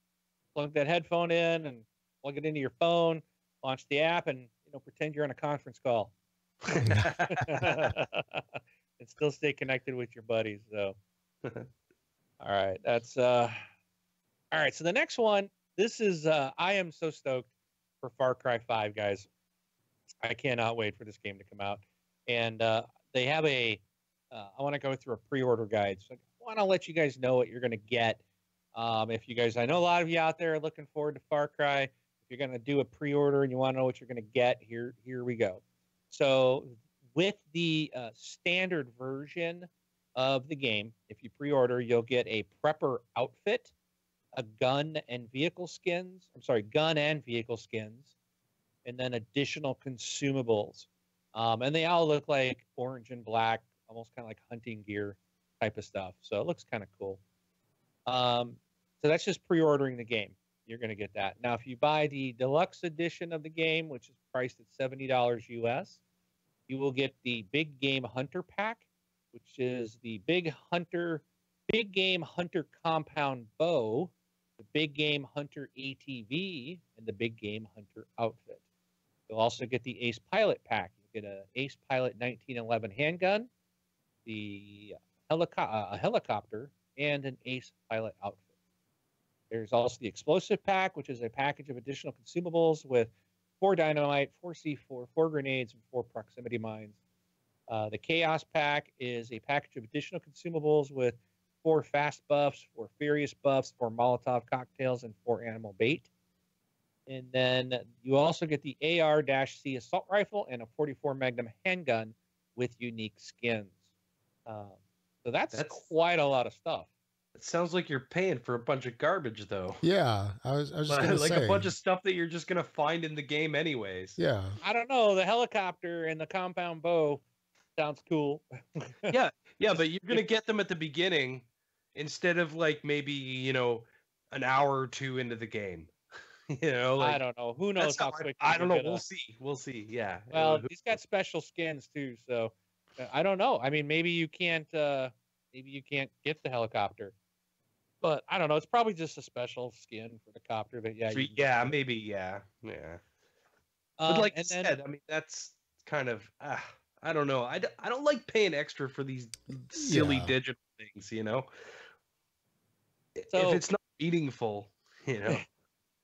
Speaker 2: plug that headphone in and plug it into your phone, launch the app, and pretend you're on a conference call. And still stay connected with your buddies. So, all right, that's all right. So the next one, this is I am so stoked for Far Cry 5, guys. I cannot wait for this game to come out, and they have I want to go through a pre-order guide. So I want to let you guys know what you're going to get. If you guys, I know a lot of you out there are looking forward to Far Cry. If you're going to do a pre-order and you want to know what you're going to get, here we go. So with the standard version of the game, if you pre-order, you'll get a prepper outfit, a gun and vehicle skins, and then additional consumables. And they all look like orange and black, almost kind of like hunting gear type of stuff. So it looks kind of cool. So that's just pre-ordering the game. You're going to get that. Now, if you buy the deluxe edition of the game, which is priced at $70 US, you will get the Big Game Hunter Pack, which is the Big Game Hunter Compound Bow, the Big Game Hunter ATV, and the Big Game Hunter Outfit. You'll also get the Ace Pilot Pack. You get an Ace Pilot 1911 handgun, a helicopter, and an Ace Pilot outfit. There's also the Explosive Pack, which is a package of additional consumables with 4 dynamite, 4 C4, 4 grenades, and 4 proximity mines. The Chaos Pack is a package of additional consumables with 4 fast buffs, 4 furious buffs, 4 Molotov cocktails, and 4 animal bait. And then you also get the AR-C assault rifle and a 44 Magnum handgun with unique skins. So that's quite a lot of stuff.
Speaker 3: It sounds like you're paying for a bunch of garbage, though.
Speaker 1: Yeah, I was just gonna
Speaker 3: like
Speaker 1: say.
Speaker 3: a bunch of stuff that you're just gonna find in the game anyways.
Speaker 1: Yeah.
Speaker 2: I don't know. The helicopter and the compound bow sounds cool.
Speaker 3: yeah, but you're gonna get them at the beginning instead of like maybe an hour or two into the game.
Speaker 2: I don't know. Who knows how quick?
Speaker 3: I don't know. We'll see. Yeah.
Speaker 2: Well, he's got special skins too, so I don't know. I mean, maybe you can't get the helicopter. But I don't know. It's probably just a special skin for the copter that
Speaker 3: maybe. But like I said, I mean that's kind of I don't know. I don't like paying extra for these silly digital things. So, if it's not meaningful,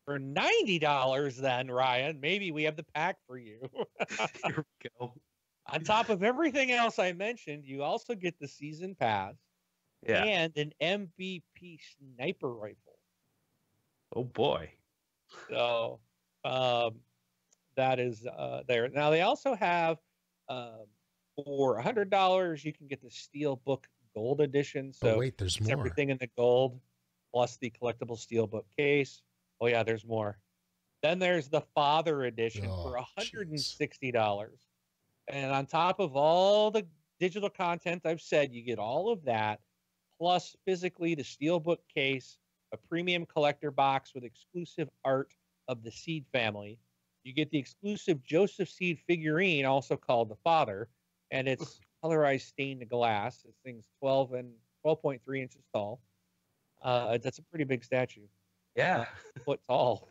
Speaker 2: For $90, then Ryan, maybe we have the pack for you.
Speaker 3: Here we go.
Speaker 2: On top of everything else I mentioned, you also get the season pass.
Speaker 3: Yeah.
Speaker 2: And an MVP sniper rifle.
Speaker 3: Oh boy.
Speaker 2: So that is there. Now they also have for $100 you can get the Steelbook Gold Edition. So
Speaker 1: wait, there's more.
Speaker 2: Everything in the gold plus the collectible Steelbook case. Oh yeah, there's more. Then there's the Father Edition for $160. And on top of all the digital content I've said, you get all of that plus physically the Steelbook case, a premium collector box with exclusive art of the Seed family. You get the exclusive Joseph Seed figurine, also called the Father, and it's colorized stained glass. This thing's 12.3 inches tall. That's a pretty big statue.
Speaker 3: Yeah,
Speaker 2: foot tall.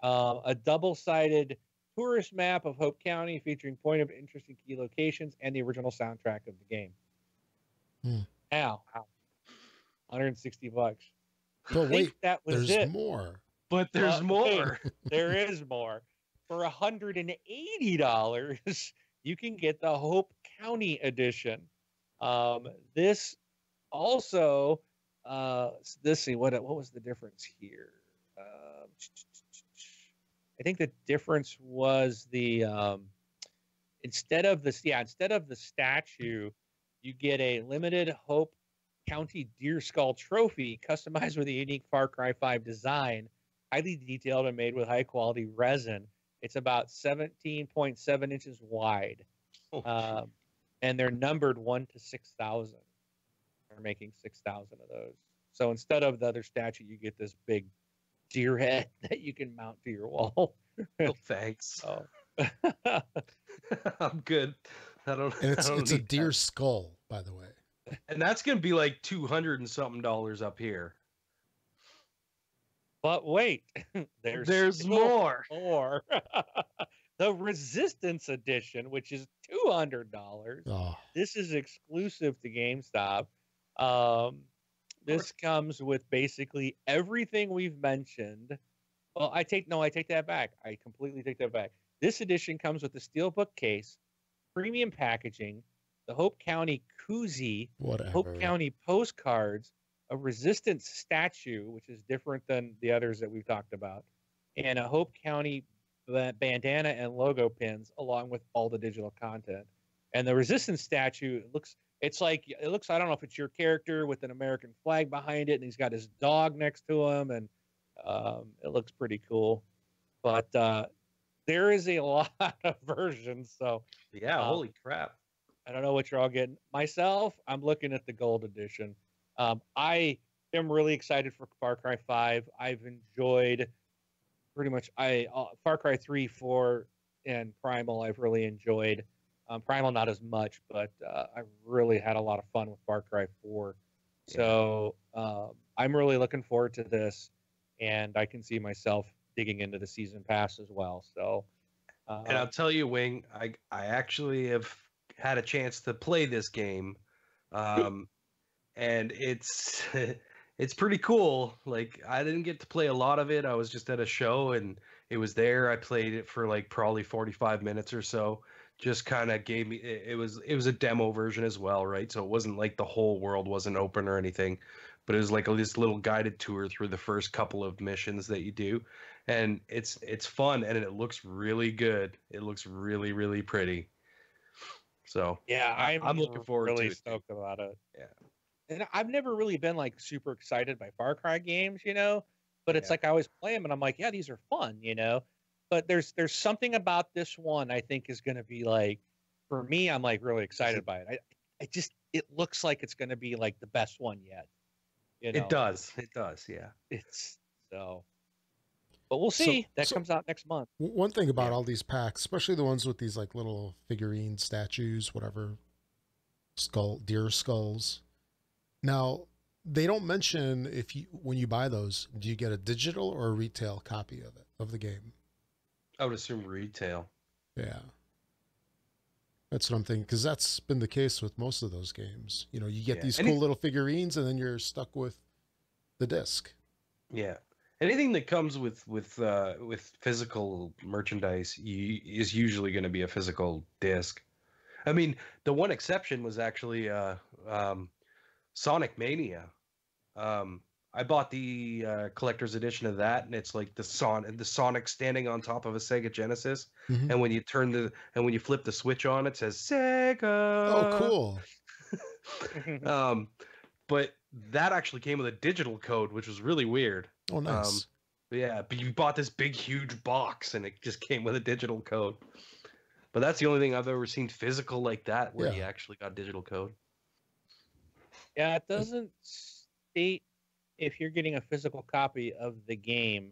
Speaker 2: A double-sided tourist map of Hope County featuring point of interest and key locations and the original soundtrack of the game. Now, $160.
Speaker 1: But wait,
Speaker 2: that was
Speaker 1: there's more.
Speaker 3: But there's more.
Speaker 2: There is more. For $180, you can get the Hope County edition. This also, let's see, what was the difference here? I think the difference was the instead of the statue, you get a limited Hope County deer skull trophy customized with a unique Far Cry 5 design, highly detailed and made with high quality resin. It's about 17.7 inches wide, and they're numbered 1 to 6,000. They're making 6,000 of those. So instead of the other statue, you get this big deer head that you can mount to your wall.
Speaker 3: Oh, thanks.
Speaker 2: Oh.
Speaker 3: I'm good.
Speaker 1: It's a deer skull, by the way.
Speaker 3: And that's gonna be like $200 and something up here.
Speaker 2: But wait,
Speaker 3: there's more.
Speaker 2: The Resistance Edition, which is $200.
Speaker 1: Oh.
Speaker 2: This is exclusive to GameStop. This comes with basically everything we've mentioned. Well, I take that back. I completely take that back. This edition comes with the Steelbook case, premium packaging, the Hope County koozie, Hope County postcards, a Resistance statue, which is different than the others that we've talked about, and a Hope County bandana and logo pins, along with all the digital content. And the Resistance statue, it looks, I don't know if it's your character with an American flag behind it, and he's got his dog next to him, and it looks pretty cool. But there is a lot of versions, so
Speaker 3: yeah, holy crap.
Speaker 2: I don't know what you're all getting. Myself, I'm looking at the gold edition. I am really excited for Far Cry 5. I've enjoyed pretty much Far Cry 3, 4, and Primal. I've really enjoyed. Primal not as much, but I really had a lot of fun with Far Cry 4. So I'm really looking forward to this, and I can see myself digging into the season pass as well. So,
Speaker 3: and I'll tell you, Wing, I actually have had a chance to play this game, and it's pretty cool. Like, I didn't get to play a lot of it. I was just at a show and it was there. I played it for like probably 45 minutes or so. Just kind of gave me, it was a demo version as well, right? So it wasn't like the whole world wasn't open or anything, but it was like this little guided tour through the first couple of missions that you do. And it's fun, and it looks really good. It looks really, really pretty. So
Speaker 2: yeah,
Speaker 3: I'm looking forward to it.
Speaker 2: Really stoked about it.
Speaker 3: Yeah.
Speaker 2: And I've never really been like super excited by Far Cry games, but it's like I always play them and I'm like, yeah, these are fun, but there's something about this one I think is going to be like, for me, I'm like really excited by it. It looks like it's going to be like the best one yet.
Speaker 3: It does. Yeah.
Speaker 2: But we'll see. That comes out next month.
Speaker 1: One thing about all these packs, especially the ones with these like little figurine statues, whatever, deer skulls. Now, they don't mention when you buy those, do you get a digital or a retail copy of the game?
Speaker 3: I would assume retail.
Speaker 1: Yeah. That's what I'm thinking, because that's been the case with most of those games. You get these cool little figurines, and then you're stuck with the disc.
Speaker 3: Yeah. Anything that comes with physical merchandise is usually going to be a physical disc. I mean, the one exception was actually Sonic Mania. I bought the collector's edition of that, and it's like the Sonic standing on top of a Sega Genesis, and when you when you flip the switch on, it says Sega.
Speaker 1: Oh,
Speaker 3: cool. But that actually came with a digital code, which was really weird.
Speaker 1: Oh, nice.
Speaker 3: But you bought this big, huge box, and it just came with a digital code. But that's the only thing I've ever seen physical like that, where you actually got digital code.
Speaker 2: Yeah, it doesn't state if you're getting a physical copy of the game.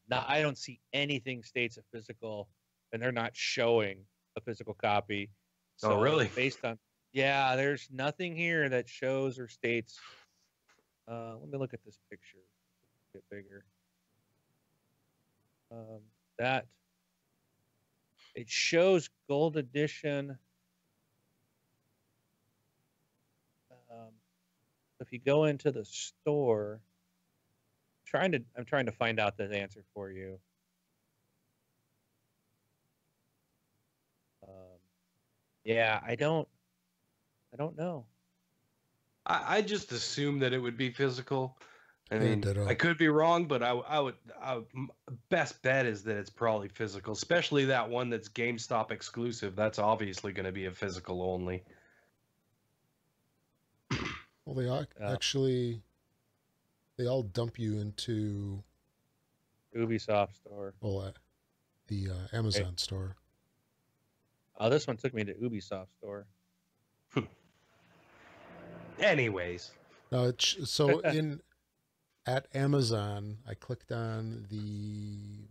Speaker 2: Now, I don't see anything states a physical, and they're not showing a physical copy. So
Speaker 3: oh, really?
Speaker 2: Based on, yeah, there's nothing here that shows or states. Let me look at this picture. Get bigger. That it shows gold edition. If you go into the store, I'm trying to find out the answer for you. Yeah, I don't know.
Speaker 3: I just assumed that it would be physical. I mean,
Speaker 1: ditto.
Speaker 3: I could be wrong, but I would best bet is that it's probably physical, especially that one that's GameStop exclusive. That's obviously going to be a physical only.
Speaker 1: Well, they all dump you into
Speaker 2: Ubisoft store.
Speaker 1: Well, the Amazon store.
Speaker 2: Oh, this one took me to Ubisoft store.
Speaker 3: Anyways,
Speaker 1: No, so at Amazon, I clicked on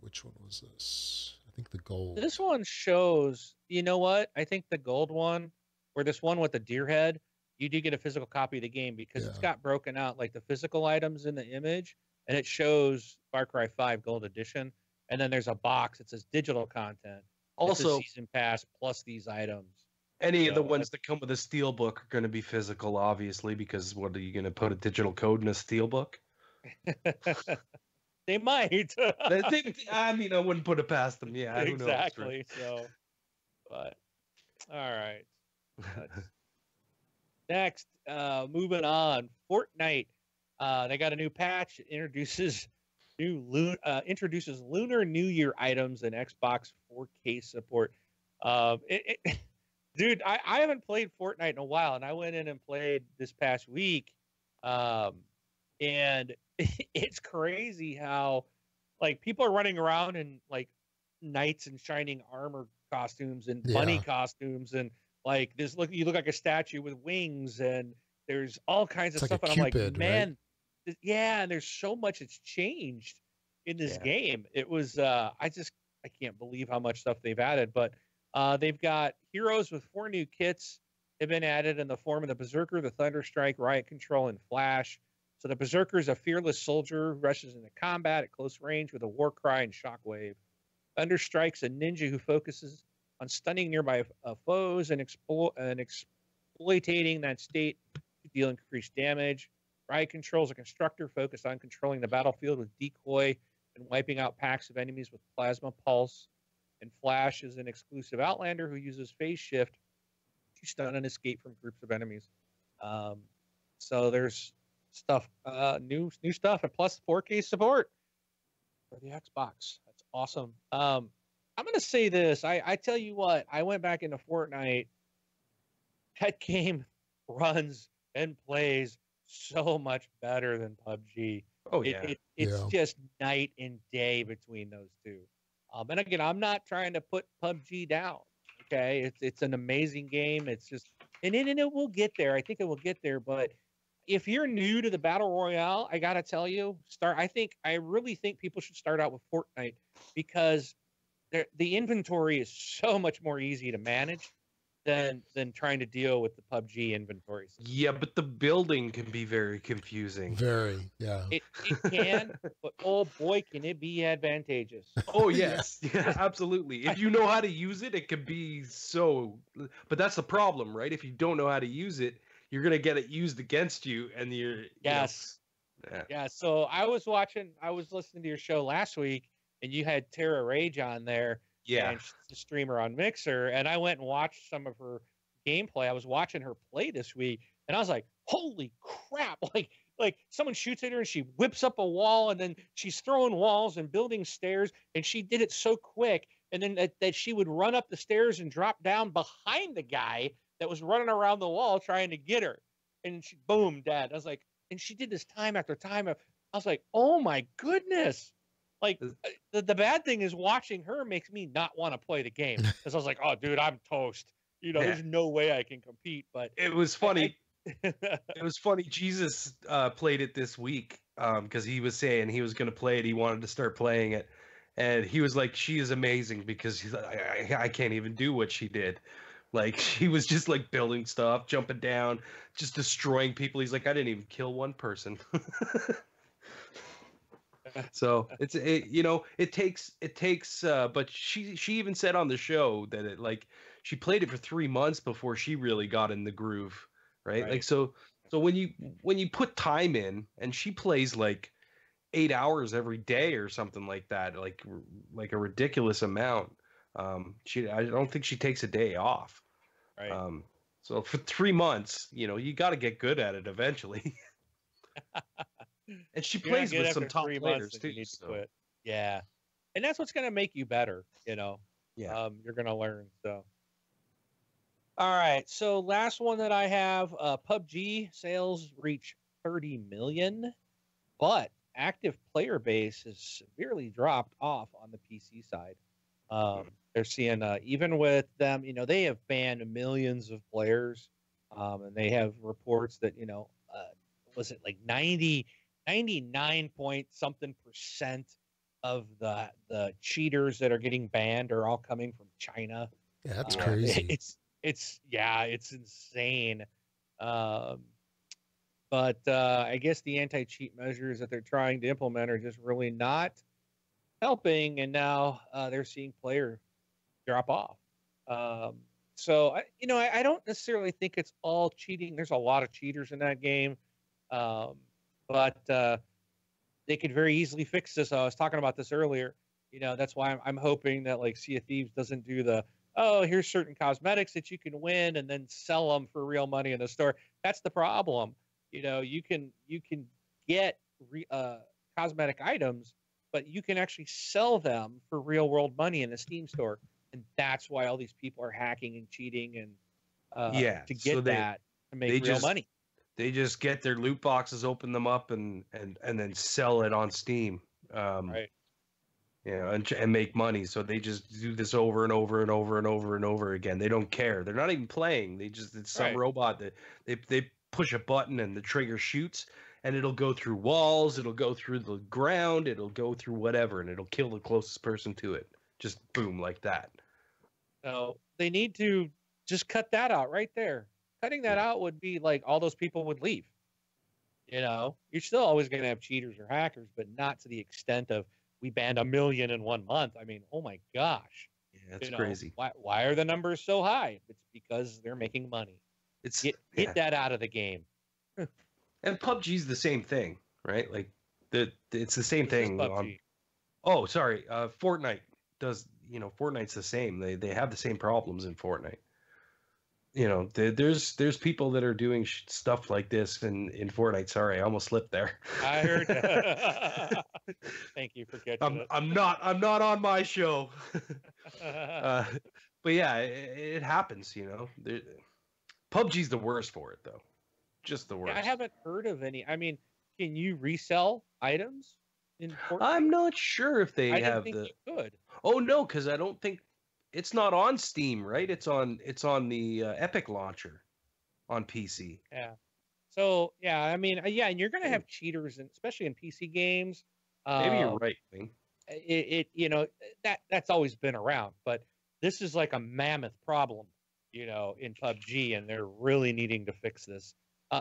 Speaker 1: which one was this? I think the gold.
Speaker 2: This one shows, you know what? I think the gold one, or this one with the deer head, you do get a physical copy of the game because it's got broken out like the physical items in the image, and it shows Far Cry 5 Gold Edition, and then there's a box that says digital content. Also, season pass plus these items.
Speaker 3: Any of the ones that come with a steelbook are going to be physical, obviously, because what are you going to put a digital code in a steelbook?
Speaker 2: They might.
Speaker 3: I mean, I wouldn't put it past them. Yeah,
Speaker 2: exactly. So, but all right. Next, moving on. Fortnite. They got a new patch. Introduces Lunar New Year items and Xbox 4K support. Dude, I haven't played Fortnite in a while, and I went in and played this past week, and it's crazy how, like, people are running around in, like, knights and shining armor costumes and bunny costumes, and, like, you look like a statue with wings, and there's all kinds of stuff, and I'm
Speaker 1: Cupid,
Speaker 2: like, man, right? Yeah, and there's so much that's changed in this game. It was, I can't believe how much stuff they've added, but they've got heroes with 4 new kits have been added in the form of the Berserker, the Thunderstrike, Riot Control, and Flash. So the Berserker is a fearless soldier who rushes into combat at close range with a war cry and shockwave. Thunderstrike's a ninja who focuses on stunning nearby foes and exploiting that state to deal increased damage. Riot Control is a constructor focused on controlling the battlefield with decoy and wiping out packs of enemies with plasma pulse. And Flash is an exclusive Outlander who uses phase shift to stun and escape from groups of enemies. So there's stuff, new stuff, and plus 4K support for the Xbox. That's awesome. I'm gonna say this. I tell you what, I went back into Fortnite. That game runs and plays so much better than PUBG.
Speaker 3: Oh yeah,
Speaker 2: it's just night and day between those two. And again, I'm not trying to put PUBG down. Okay, it's an amazing game. It's just, and it will get there. I think it will get there. But if you're new to the battle royale, I gotta tell you, I really think people should start out with Fortnite because the inventory is so much more easy to manage than trying to deal with the PUBG inventory system.
Speaker 3: Yeah, but the building can be very confusing.
Speaker 1: Very, yeah.
Speaker 2: It can, but oh boy, can it be advantageous.
Speaker 3: Oh yes, yeah, absolutely. If you know how to use it, it can be so. But that's the problem, right? If you don't know how to use it, you're gonna get it used against you, and you're
Speaker 2: yeah. So I was listening to your show last week, and you had Tara Rage on there.
Speaker 3: Yeah,
Speaker 2: and she's a streamer on Mixer, and I went and watched some of her gameplay. I was watching her play this week, and I was like, "Holy crap!" Like someone shoots at her, and she whips up a wall, and then she's throwing walls and building stairs, and she did it so quick, and then that she would run up the stairs and drop down behind the guy that was running around the wall trying to get her, and she boom, dead. I was like, and she did this time after time. I was like, "Oh my goodness!" Like the bad thing is watching her makes me not want to play the game because I was like, oh, dude, I'm toast. There's no way I can compete. But
Speaker 3: it was funny. It was funny. Jesus played it this week because he was saying he was going to play it. He wanted to start playing it. And he was like, she is amazing because he's like, I can't even do what she did. Like, she was just like building stuff, jumping down, just destroying people. He's like, I didn't even kill one person. So it takes but she even said on the show that she played it for 3 months before she really got in the groove, right? Like, so when you put time in, and she plays like 8 hours every day or something like that, like a ridiculous amount. I don't think she takes a day off.
Speaker 2: Right.
Speaker 3: So for 3 months, you got to get good at it eventually. And she plays with some top players too.
Speaker 2: You need to quit. Yeah, and that's what's going to make you better. Yeah. You're going to learn. So. All right. So last one that I have, PUBG sales reach 30 million, but active player base has severely dropped off on the PC side. They're seeing, even with them, they have banned millions of players, and they have reports that, was it like 99 point something % of the cheaters that are getting banned are all coming from China.
Speaker 1: Yeah, that's crazy.
Speaker 2: It's insane. But I guess the anti-cheat measures that they're trying to implement are just really not helping, and now they're seeing player drop off. So I don't necessarily think it's all cheating. There's a lot of cheaters in that game, but they could very easily fix this. I was talking about this earlier. That's why I'm hoping that like Sea of Thieves doesn't do here's certain cosmetics that you can win and then sell them for real money in the store. That's the problem. You can get cosmetic items, but you can actually sell them for real world money in the Steam store, and that's why all these people are hacking and cheating and to get to make real money.
Speaker 3: They just get their loot boxes, open them up, and then sell it on Steam.
Speaker 2: Right.
Speaker 3: And make money. So they just do this over and over and over and over and over again. They don't care. They're not even playing. It's some robot that they push a button and the trigger shoots, and it'll go through walls, it'll go through the ground, it'll go through whatever, and it'll kill the closest person to it. Just boom, like that.
Speaker 2: So they need to just cut that out right there. Cutting that out would be like all those people would leave. You're still always going to have cheaters or hackers, but not to the extent of we banned 1 million in 1 month. I mean, oh my gosh.
Speaker 3: Yeah, that's crazy.
Speaker 2: Why are the numbers so high? It's because they're making money. Get that out of the game.
Speaker 3: And PUBG's the same thing, right? Like it's the same thing. Fortnite does. Fortnite's the same. They have the same problems in Fortnite. There's people that are doing stuff like this in Fortnite. Sorry, I almost slipped there.
Speaker 2: I heard that. Thank you for catching it.
Speaker 3: I'm not on my show. But yeah, it happens. PUBG's the worst for it, though. Just the worst.
Speaker 2: I haven't heard of any. I mean, can you resell items in Fortnite?
Speaker 3: I'm not sure if they have
Speaker 2: think you could.
Speaker 3: Oh no, because I don't think it's not on Steam, right? It's on the Epic launcher on PC.
Speaker 2: Yeah. So yeah, I mean, yeah, and you're gonna have cheaters, especially in PC games.
Speaker 3: Maybe you're right.
Speaker 2: That's always been around, but this is like a mammoth problem, in PUBG, and they're really needing to fix this.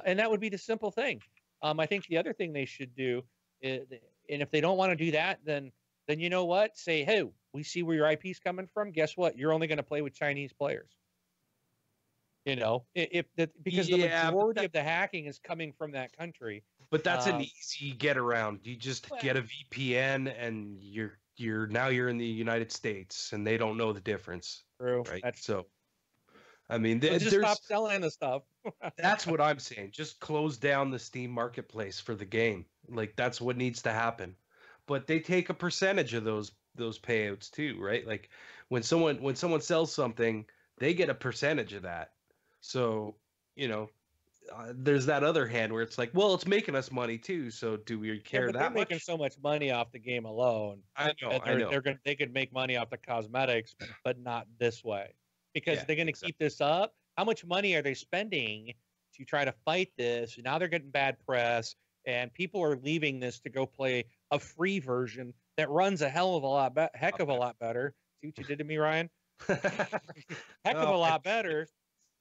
Speaker 2: And that would be the simple thing. I think the other thing they should do, and if they don't want to do that, then you know what? Say, hey, we see where your IP's coming from. Guess what? You're only going to play with Chinese players. Because the majority of the hacking is coming from that country.
Speaker 3: But that's an easy get around. You just get a VPN, and you're in the United States, and they don't know the difference.
Speaker 2: True.
Speaker 3: Right.
Speaker 2: That's
Speaker 3: so. I mean,
Speaker 2: just stop selling the stuff.
Speaker 3: That's what I'm saying. Just close down the Steam marketplace for the game. Like, that's what needs to happen. But they take a percentage of those payouts too, right? Like when someone sells something, they get a percentage of that. So, there's that other hand where it's like, well, it's making us money too. So do we care that
Speaker 2: they're
Speaker 3: much?
Speaker 2: Making so much money off the game alone.
Speaker 3: I know.
Speaker 2: They could make money off the cosmetics, but not this way. because they're going to keep this up. How much money are they spending to try to fight this? Now they're getting bad press, and people are leaving this to go play a free version that runs a hell of a lot, heck of a lot better. See what you did to me, Ryan? Heck of a lot better,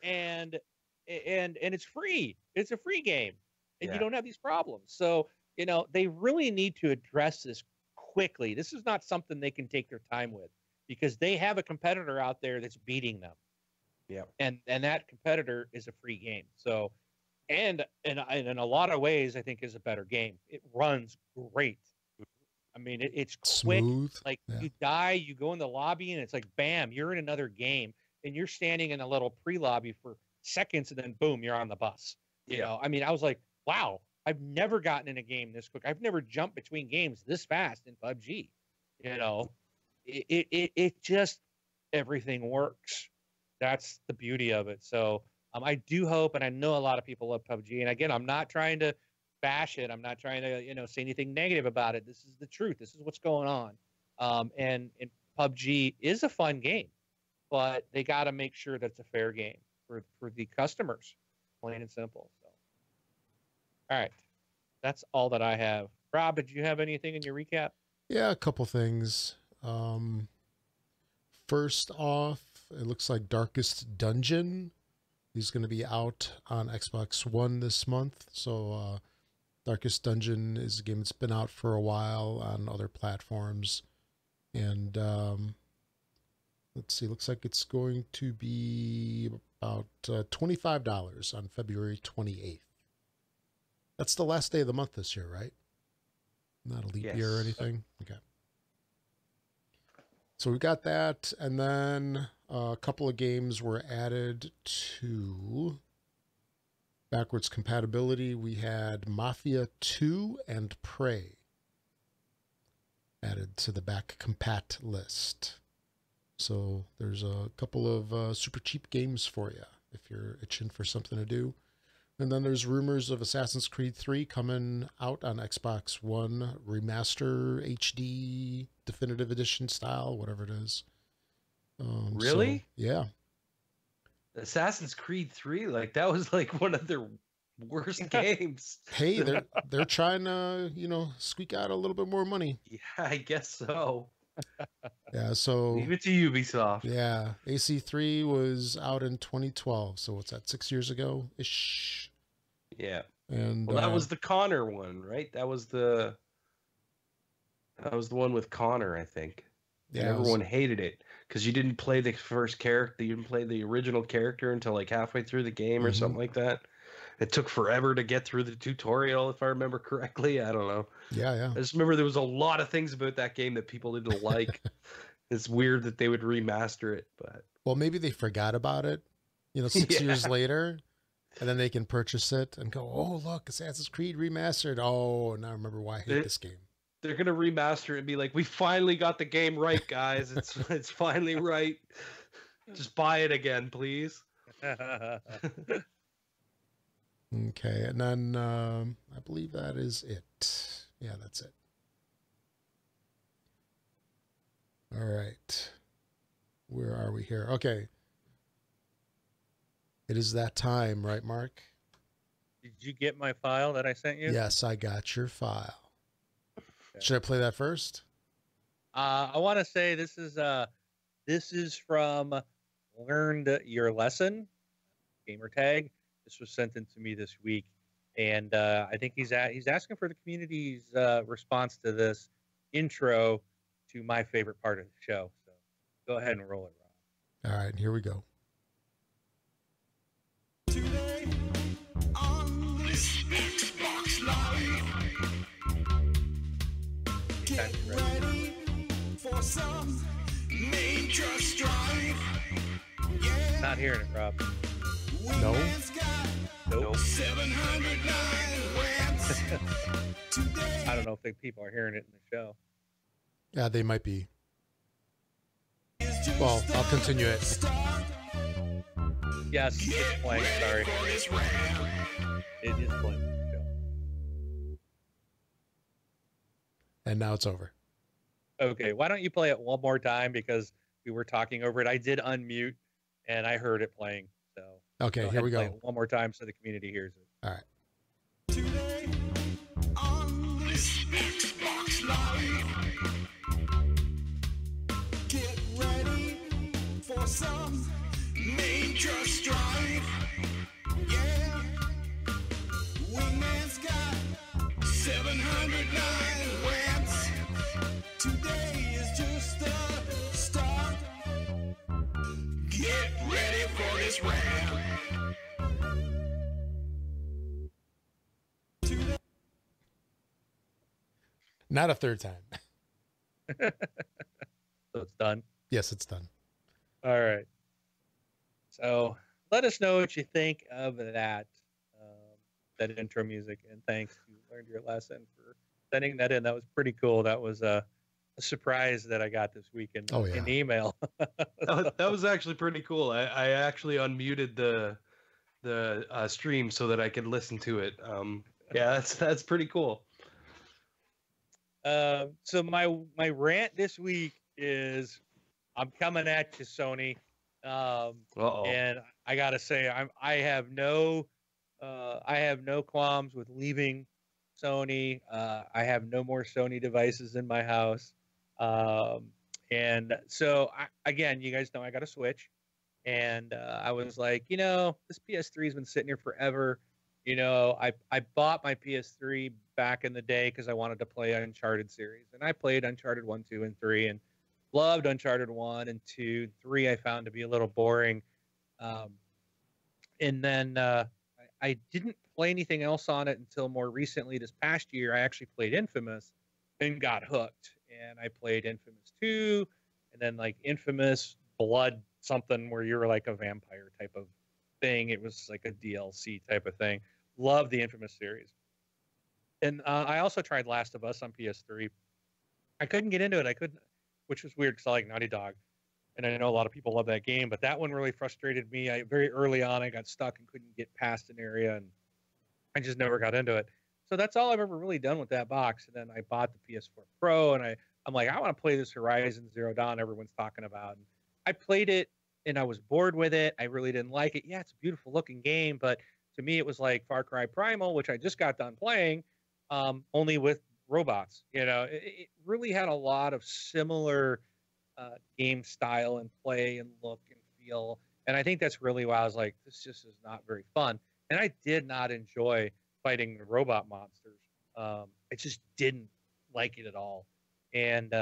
Speaker 2: and it's free. It's a free game, and you don't have these problems. So they really need to address this quickly. This is not something they can take their time with, because they have a competitor out there that's beating them.
Speaker 3: Yeah,
Speaker 2: and that competitor is a free game. So, and in a lot of ways, I think is a better game. It runs great. I mean, it's quick.
Speaker 1: Smooth.
Speaker 2: Like you die, you go in the lobby, and it's like bam, you're in another game, and you're standing in a little pre-lobby for seconds, and then boom, you're on the bus. You know, I mean, I was like, wow, I've never gotten in a game this quick. I've never jumped between games this fast in PUBG. You know, it just, everything works. That's the beauty of it. So I do hope, and I know a lot of people love PUBG. And again, I'm not trying to bash it. I'm not trying to, say anything negative about it. This is the truth. This is what's going on. And PUBG is a fun game, but they got to make sure that's a fair game for the customers, plain and simple. So, all right, that's all that I have. Rob, did you have anything in your recap?
Speaker 1: Yeah, a couple things. First off, it looks like Darkest Dungeon is going to be out on Xbox One this month. So Darkest Dungeon is a game that's been out for a while on other platforms. And let's see, looks like it's going to be about $25 on February 28th. That's the last day of the month this year, right? Not a leap year or anything? Okay. So we got that, and then a couple of games were added to backwards compatibility. We had Mafia 2 and Prey added to the back compat list. So there's a couple of super cheap games for you if you're itching for something to do. And then there's rumors of Assassin's Creed 3 coming out on Xbox One remaster, HD, definitive edition style, whatever it is.
Speaker 3: Really?
Speaker 1: So, yeah.
Speaker 3: Assassin's Creed 3, like that was like one of their worst games.
Speaker 1: Hey, they're trying to, squeak out a little bit more money.
Speaker 3: Yeah, I guess so.
Speaker 1: Yeah, so
Speaker 3: leave it to Ubisoft.
Speaker 1: Yeah, AC3 was out in 2012, so what's that, 6 years ago ish?
Speaker 3: Yeah.
Speaker 1: And
Speaker 3: well, that was the Connor one, right? That was the one with Connor, I think. Yeah, and everyone hated it because you didn't play the first character, you didn't play the original character until like halfway through the game or something like that. It took forever to get through the tutorial, if I remember correctly. I don't know.
Speaker 1: Yeah.
Speaker 3: I just remember there was a lot of things about that game that people didn't like. It's weird that they would remaster it, but
Speaker 1: well, maybe they forgot about it, 6 years later, and then they can purchase it and go, "Oh, look, Assassin's Creed remastered." Oh, now I remember why I hate this game.
Speaker 3: They're gonna remaster it and be like, "We finally got the game right, guys. It's finally right. Just buy it again, please."
Speaker 1: Okay, and then I believe that is it. Yeah, that's it. All right. Where are we here? Okay. It is that time, right, Mark?
Speaker 2: Did you get my file that I sent you?
Speaker 1: Yes, I got your file. Okay. Should I play that first?
Speaker 2: I want to say this is from Learned Your Lesson, gamer tag. This was sent in to me this week, and I think he's asking for the community's response to this intro to my favorite part of the show. So go ahead and roll it, Rob.
Speaker 1: All right, here we go.
Speaker 4: Today on this Xbox Live, get ready for some major strife. Yeah.
Speaker 2: Not hearing it, Rob.
Speaker 1: No.
Speaker 2: Nope.
Speaker 4: 709 wins.
Speaker 2: I don't know if people are hearing it in the show.
Speaker 1: Yeah, they might be. Well, I'll continue it.
Speaker 2: Yes, it's playing. Sorry. It is playing the show.
Speaker 1: And now it's over.
Speaker 2: Okay, why don't you play it one more time, because we were talking over it. I did unmute, and I heard it playing. So
Speaker 1: okay, here we
Speaker 2: play
Speaker 1: go.
Speaker 2: it one more time so the community hears it.
Speaker 1: All right.
Speaker 4: Today on this Xbox Live, get ready for some major strife. Yeah, Wingman's got 709 rants. Today is just the start. Get ready for this rant.
Speaker 1: Not a third time.
Speaker 2: So it's done.
Speaker 1: Yes, it's done.
Speaker 2: All right. So let us know what you think of that intro music, and thanks. You learned your lesson for sending that in. That was pretty cool. That was a surprise that I got this week in email.
Speaker 3: That was actually pretty cool. I actually unmuted the stream so that I could listen to it. Yeah, that's pretty cool.
Speaker 2: So my rant this week is, I'm coming at you, Sony. And I gotta say, I have no qualms with leaving Sony. I have no more Sony devices in my house. And so again, you guys know I got a Switch, and I was like, this PS3 has been sitting here forever. I bought my PS3 back in the day because I wanted to play Uncharted series, and I played Uncharted 1, 2, and 3, and loved Uncharted 1 and 2. 3 I found to be a little boring. And then I didn't play anything else on it until more recently. This past year, I actually played Infamous and got hooked. And I played Infamous 2, and then like Infamous Blood something where you're like a vampire type of thing. It was like a DLC type of thing. Love the Infamous series. And I also tried Last of Us on PS3. I couldn't get into it. I couldn't, which was weird because I like Naughty Dog. And I know a lot of people love that game, but that one really frustrated me. Very early on, I got stuck and couldn't get past an area, and I just never got into it. So that's all I've ever really done with that box. And then I bought the PS4 Pro, and I'm like, I want to play this Horizon Zero Dawn everyone's talking about. And I played it, and I was bored with it. I really didn't like it. Yeah, it's a beautiful looking game, but to me, it was like Far Cry Primal, which I just got done playing, only with robots. It really had a lot of similar game style and play and look and feel. And I think that's really why I was like, this just is not very fun. And I did not enjoy fighting the robot monsters. I just didn't like it at all. And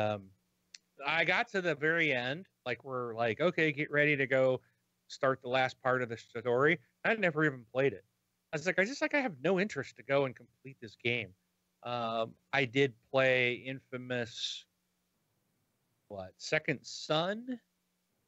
Speaker 2: I got to the very end, like we're like, okay, get ready to go start the last part of the story. I never even played it. I was like, I have no interest to go and complete this game. I did play Infamous, Second Son,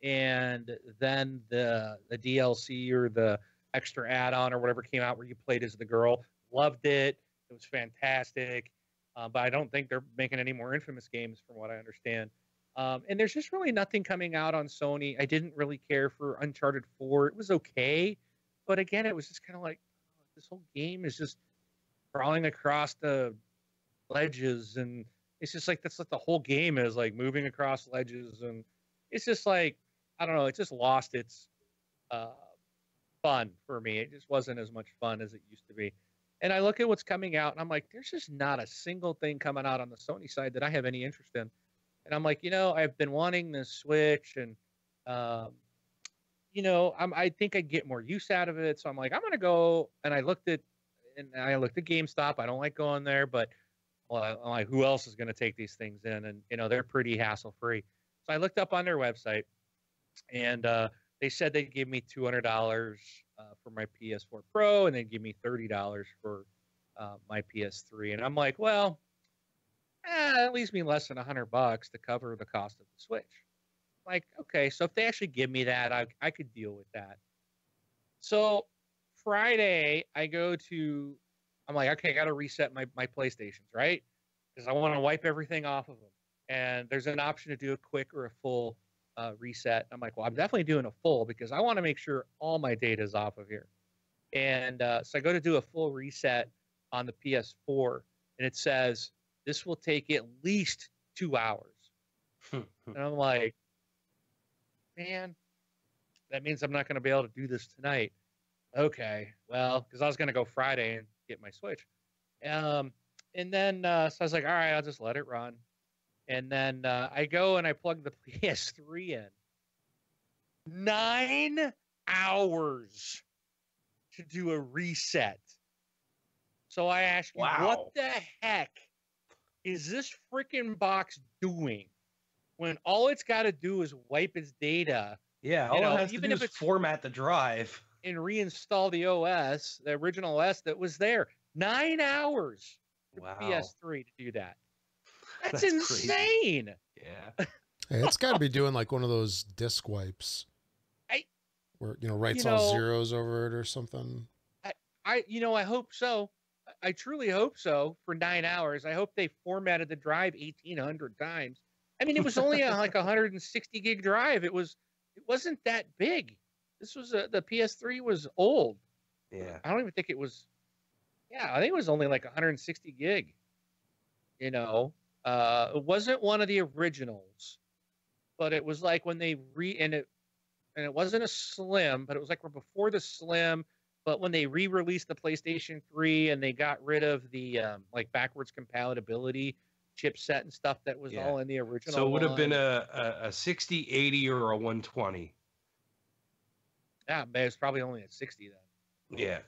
Speaker 2: and then the DLC or the extra add-on or whatever came out where you played as the girl. Loved it. It was fantastic. But I don't think they're making any more Infamous games from what I understand. And there's just really nothing coming out on Sony. I didn't really care for Uncharted 4. It was okay. But again, it was just kind of like, this whole game is just crawling across the ledges, and it's just like that's what the whole game is, like moving across ledges, and it's just like, I don't know, it just lost its fun for me. It just wasn't as much fun as it used to be. And I look at what's coming out, and I'm like, there's just not a single thing coming out on the Sony side that I have any interest in. And I'm like, I've been wanting this Switch, and I think I'd get more use out of it. So I'm like, I'm gonna go. And I looked at GameStop. I don't like going there, but I'm like, who else is gonna take these things in? And they're pretty hassle free. So I looked up on their website, and they said they'd give me $200 for my PS4 Pro, and they'd give me $30 for my PS3. And I'm like, well, that leaves me less than $100 to cover the cost of the Switch. Like, okay, so if they actually give me that, I could deal with that. So Friday, I'm like, okay, I got to reset my PlayStations, right? Because I want to wipe everything off of them. And there's an option to do a quick or a full reset. I'm like, well, I'm definitely doing a full because I want to make sure all my data is off of here. And so I go to do a full reset on the PS4, and it says, this will take at least 2 hours. And I'm like, man, that means I'm not going to be able to do this tonight. Okay, well, because I was going to go Friday and get my Switch. And then, so I was like, all right, I'll just let it run. And then I go and I plug the PS3 in. 9 hours to do a reset. So I ask you, what the heck is this freaking box doing when all it's got to do is wipe its data?
Speaker 3: Yeah, all it has to do is format the drive
Speaker 2: and reinstall the OS, the original OS that was there. 9 hours for PS3 to do that. That's insane.
Speaker 3: Crazy. Yeah.
Speaker 1: Hey, it's got to be doing like one of those disk wipes. Where, writes all zeros over it or something.
Speaker 2: I hope so. I truly hope so for 9 hours. I hope they formatted the drive 1,800 times. I mean, it was only like 160 gig drive. It wasn't that big. This was the PS3 was old.
Speaker 3: Yeah.
Speaker 2: I don't even think it was. Yeah, I think it was only like 160 gig. It wasn't one of the originals, but it was like when they and it wasn't a Slim, but it was like before the Slim. But when they re-released the PlayStation 3 and they got rid of the like backwards compatibility chipset and stuff that was all in the original.
Speaker 3: So it would have been a 60, 80, or a 120.
Speaker 2: Yeah, but it's probably only at 60 then.
Speaker 3: Yeah.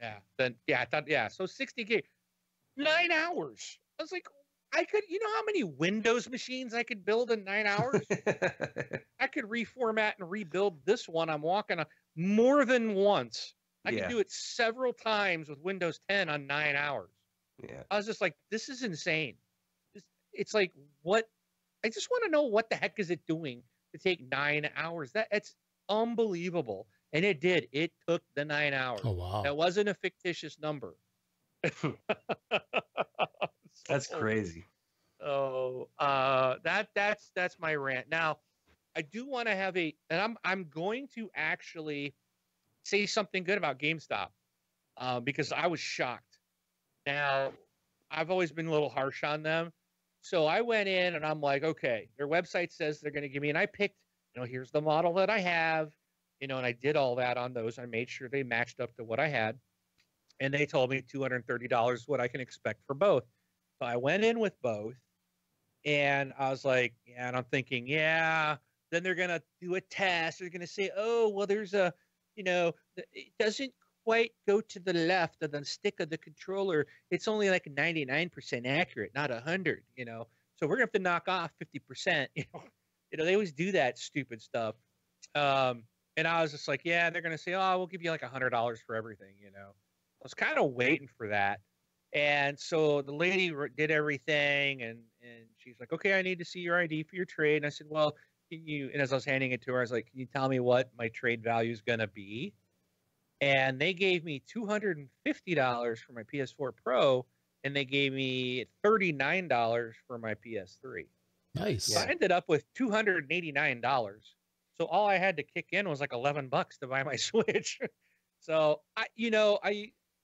Speaker 2: Yeah. Then I thought so 60 gig, 9 hours. I was like, I could, how how many Windows machines I could build in 9 hours? I could reformat and rebuild this one I'm walking on more than once. I could do it several times with Windows 10 on 9 hours.
Speaker 3: Yeah.
Speaker 2: I was just like, this is insane. It's like, what? I just want to know what the heck is it doing to take 9 hours? It's unbelievable. And it did. It took the 9 hours.
Speaker 1: Oh, wow.
Speaker 2: That wasn't a fictitious number.
Speaker 3: That's crazy.
Speaker 2: Oh, that's my rant. Now, I do want to have and I'm going to actually say something good about GameStop, because I was shocked. Now, I've always been a little harsh on them, so I went in and I'm like, okay, their website says they're going to give me, and I picked, here's the model that I have, and I did all that on those. I made sure they matched up to what I had, and they told me $230 is what I can expect for both. So I went in with both, and I was like, and I'm thinking, then they're going to do a test. They're going to say, oh, well, there's it doesn't quite go to the left of the stick of the controller. It's only like 99% accurate, not 100, So we're going to have to knock off 50%. They always do that stupid stuff. And I was just like, they're going to say, oh, we'll give you like $100 for everything, I was kind of waiting for that. And so the lady did everything, and she's like, okay, I need to see your ID for your trade. And I said, well, and as I was handing it to her, I was like, can you tell me what my trade value is going to be? And they gave me $250 for my PS4 Pro, and they gave me $39 for my PS3.
Speaker 1: Nice.
Speaker 2: So I ended up with $289. So all I had to kick in was like $11 to buy my Switch. So I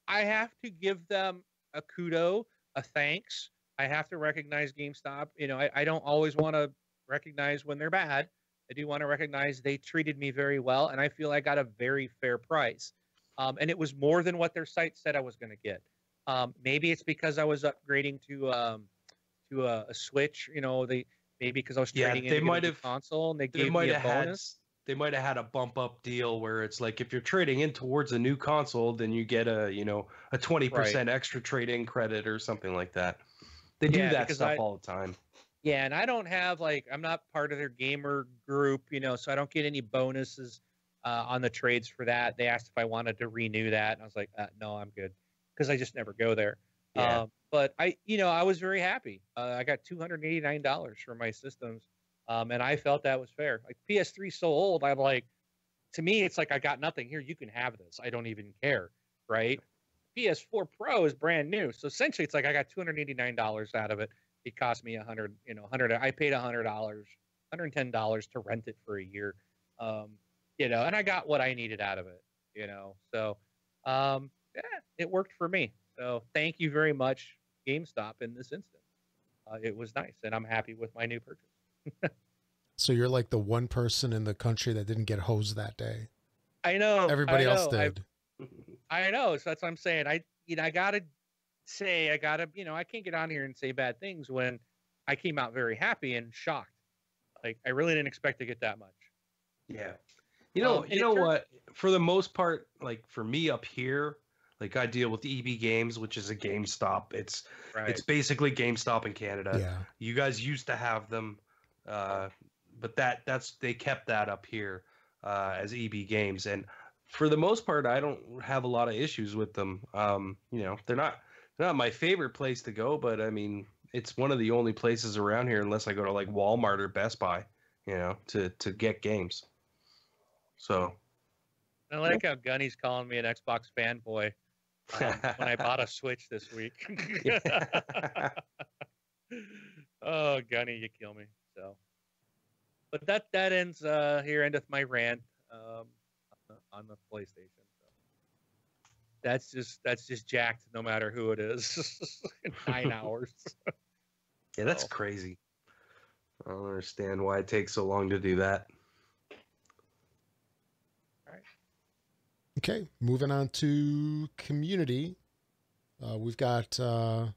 Speaker 2: have to give them a kudo, a thanks. I have to recognize GameStop. I don't always want to recognize when they're bad. I do want to recognize they treated me very well, and I feel I got a very fair price. And it was more than what their site said I was going to get. Maybe it's because I was upgrading to a Switch. Maybe because I was trading in a console, and they gave me a bonus.
Speaker 3: They might have had a bump up deal where it's like if you're trading in towards a new console, then you get a 20% extra trade-in credit or something like that. They do that stuff all the time.
Speaker 2: Yeah, and I don't have I'm not part of their gamer group, so I don't get any bonuses on the trades for that. They asked if I wanted to renew that, and I was like, no, I'm good, because I just never go there.
Speaker 3: Yeah.
Speaker 2: But I was very happy. I got $289 for my systems. And I felt that was fair. Like PS3 so old, I'm like, to me, it's like I got nothing here. You can have this. I don't even care, right? PS4 Pro is brand new, so essentially, it's like I got $289 out of it. It cost me $100. I paid $100, $110 to rent it for a year, and I got what I needed out of it, So, it worked for me. So, thank you very much, GameStop, in this instance. It was nice, and I'm happy with my new purchase.
Speaker 1: So you're like the one person in the country that didn't get hosed that day.
Speaker 2: I know.
Speaker 1: Everybody else did.
Speaker 2: I know. So that's what I'm saying. I gotta say, I can't get on here and say bad things when I came out very happy and shocked. Like, I really didn't expect to get that much.
Speaker 3: Yeah. You know what? For the most part, like for me up here, like I deal with EB Games, which is a GameStop. It's basically GameStop in Canada.
Speaker 1: Yeah.
Speaker 3: You guys used to have them, but they kept that up here as EB Games, and for the most part, I don't have a lot of issues with them. They're not my favorite place to go, but I mean, it's one of the only places around here, unless I go to like Walmart or Best Buy, to get games. So
Speaker 2: I like how Gunny's calling me an Xbox fanboy when I bought a Switch this week. Oh, Gunny, you kill me. So, but that ends endeth my rant on the PlayStation. So that's just jacked, no matter who it is. 9 hours.
Speaker 3: Yeah, that's crazy. I don't understand why it takes so long to do that.
Speaker 1: Okay, moving on to community. We've got a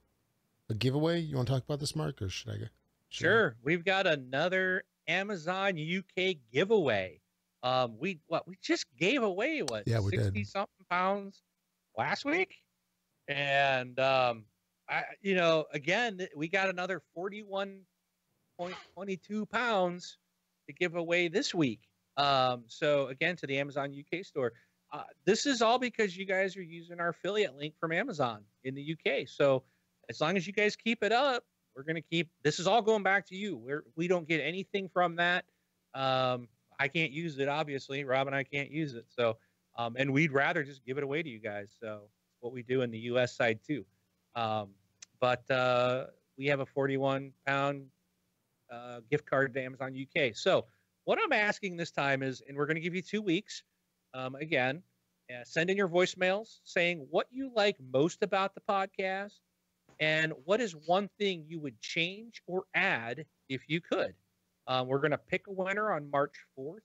Speaker 1: giveaway. You want to talk about this, Mark, or should I go?
Speaker 2: Sure. We've got another Amazon UK giveaway. We just gave away 60 something pounds last week, and again, we got another 41.22 pounds to give away this week. So again, to the Amazon UK store. This is all because you guys are using our affiliate link from Amazon in the UK. So as long as you guys keep it up, we're going to keep, this is all going back to you. We don't get anything from that. I can't use it, obviously. Rob and I can't use it. So, and we'd rather just give it away to you guys. So what we do in the US side too. But we have a 41-pound gift card to Amazon UK. So what I'm asking this time is, and we're going to give you 2 weeks. Again, send in your voicemails saying what you like most about the podcast and what is one thing you would change or add if you could. We're going to pick a winner on March 4th.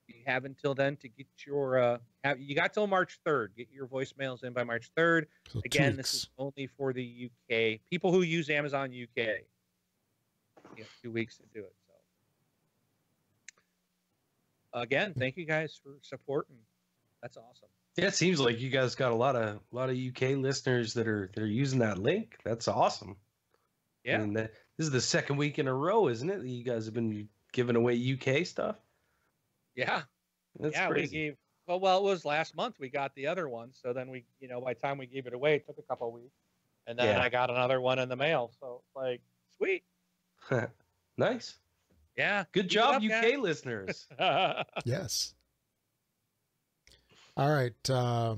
Speaker 2: You have until then to get your you got till March 3rd. Get your voicemails in by March 3rd.
Speaker 1: So
Speaker 2: Again, this is only for the UK people who use Amazon UK. You have 2 weeks to do it. So again, thank you guys for supporting. That's awesome.
Speaker 3: Yeah, it seems like you guys got a lot of UK listeners that are using that link. That's awesome.
Speaker 2: Yeah.
Speaker 3: I mean, this is the second week in a row, isn't it? That you guys have been giving away UK stuff.
Speaker 2: Yeah.
Speaker 3: That's crazy.
Speaker 2: It was last month we got the other one. So then by the time we gave it away, it took a couple of weeks. And then I got another one in the mail. So like, sweet.
Speaker 3: Nice.
Speaker 2: Yeah.
Speaker 3: Good job, UK listeners.
Speaker 1: Yes. All right. So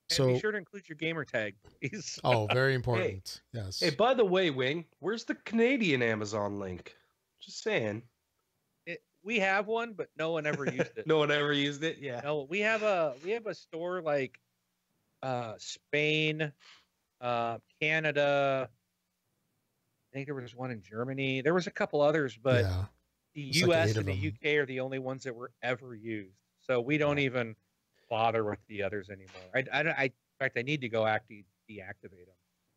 Speaker 2: be sure to include your gamer tag, please.
Speaker 1: Oh, very important. Yes.
Speaker 3: Hey, by the way, Wing, where's the Canadian Amazon link? Just saying.
Speaker 2: We have one, but no one ever used it.
Speaker 3: No one ever used it. Yeah.
Speaker 2: No, we have a store like Spain, Canada. I think there was one in Germany. There was a couple others, but the US and the UK are the only ones that were ever used. So we don't even bother with the others anymore. In fact, I need to go deactivate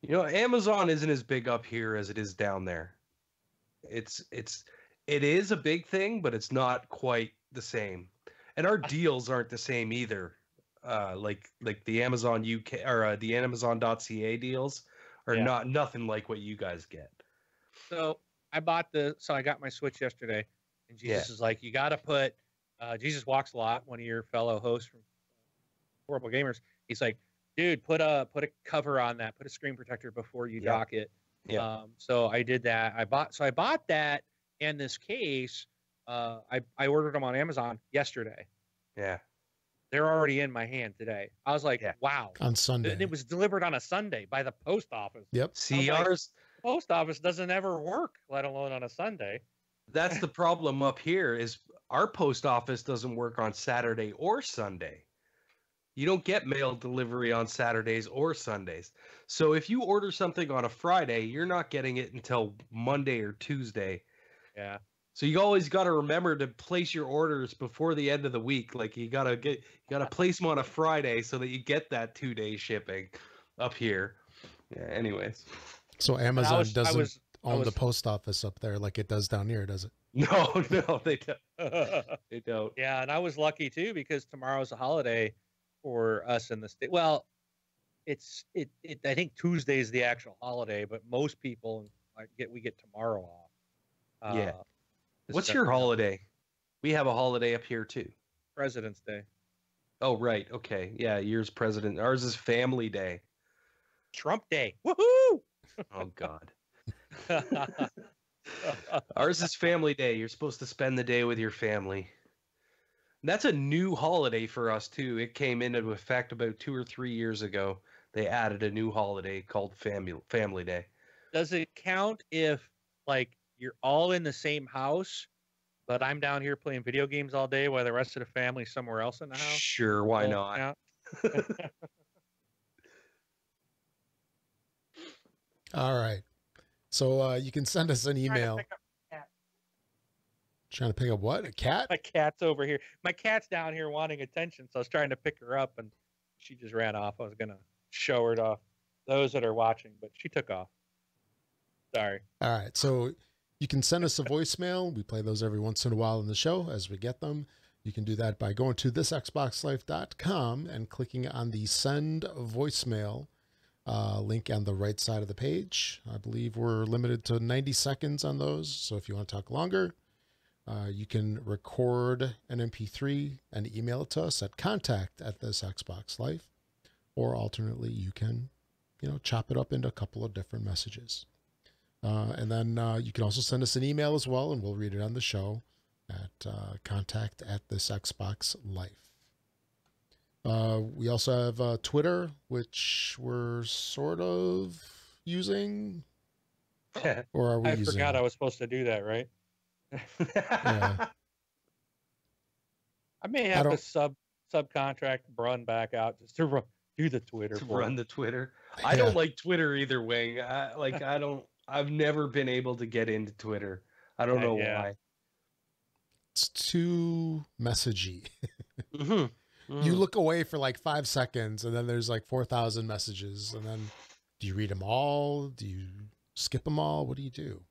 Speaker 2: them.
Speaker 3: Amazon isn't as big up here as it is down there. It is a big thing, but it's not quite the same. And our deals aren't the same either. Like the Amazon UK or the Amazon.ca deals are nothing like what you guys get.
Speaker 2: So I got my Switch yesterday, and Jesus is like, you got to put. Jesus Walks a Lot, one of your fellow hosts from Horrible Gamers. He's like, dude, put a cover on that, put a screen protector before you dock it. Yeah. So I did that. I bought that and this case. I ordered them on Amazon yesterday.
Speaker 3: Yeah.
Speaker 2: They're already in my hand today. I was like, wow.
Speaker 1: On Sunday.
Speaker 2: And it was delivered on a Sunday by the post office.
Speaker 1: Yep.
Speaker 3: See, ours
Speaker 2: post office doesn't ever work, let alone on a Sunday.
Speaker 3: That's the problem up here is our post office doesn't work on Saturday or Sunday. You don't get mail delivery on Saturdays or Sundays. So if you order something on a Friday, you're not getting it until Monday or Tuesday.
Speaker 2: Yeah.
Speaker 3: So you always got to remember to place your orders before the end of the week. Like you got to place them on a Friday so that you get that 2-day shipping up here. Yeah. Anyways.
Speaker 1: So Amazon doesn't own the post office up there like it does down here, does it?
Speaker 3: No, they don't. They don't.
Speaker 2: Yeah, and I was lucky too because tomorrow's a holiday for us in the state. Well, I think Tuesday is the actual holiday, but most people we get tomorrow off.
Speaker 3: Yeah. What's your holiday? We have a holiday up here too.
Speaker 2: President's Day.
Speaker 3: Oh, right. Okay. Yeah, yours President. Ours is Family Day.
Speaker 2: Trump Day. Woohoo!
Speaker 3: Oh God. Ours is Family Day. You're supposed to spend the day with your family. That's a new holiday for us too. It came into effect about 2 or 3 years ago. They added a new holiday called Family Day.
Speaker 2: Does it count if like you're all in the same house, but I'm down here playing video games all day while the rest of the family's somewhere else in the house?
Speaker 3: Sure, why not?
Speaker 1: All right. So you can send us an email. Trying to pick up what? A cat?
Speaker 2: My cat's over here. My cat's down here wanting attention, so I was trying to pick her up, and she just ran off. I was going to show her to those that are watching, but she took off. Sorry.
Speaker 1: All right. So you can send us a voicemail. We play those every once in a while in the show as we get them. You can do that by going to thisxboxlife.com and clicking on the send voicemail link on the right side of the page. I believe we're limited to 90 seconds on those. So if you want to talk longer, you can record an MP3 and email it to us at contact@thisxboxlife, or alternately, you can, chop it up into a couple of different messages. And then you can also send us an email as well, and we'll read it on the show at contact@thisxboxlife. We also have Twitter, which we're sort of using. Or are we using?
Speaker 2: I forgot I was supposed to do that, right?
Speaker 1: Yeah.
Speaker 2: I may have to subcontract Brun back out just to do the Twitter.
Speaker 3: Run the Twitter. I don't like Twitter either, Wing. I've never been able to get into Twitter. I don't know why.
Speaker 1: It's too messagey.
Speaker 3: Mm-hmm. Mm-hmm.
Speaker 1: You look away for like 5 seconds, and then there's like 4,000 messages, and then do you read them all? Do you skip them all? What do you do?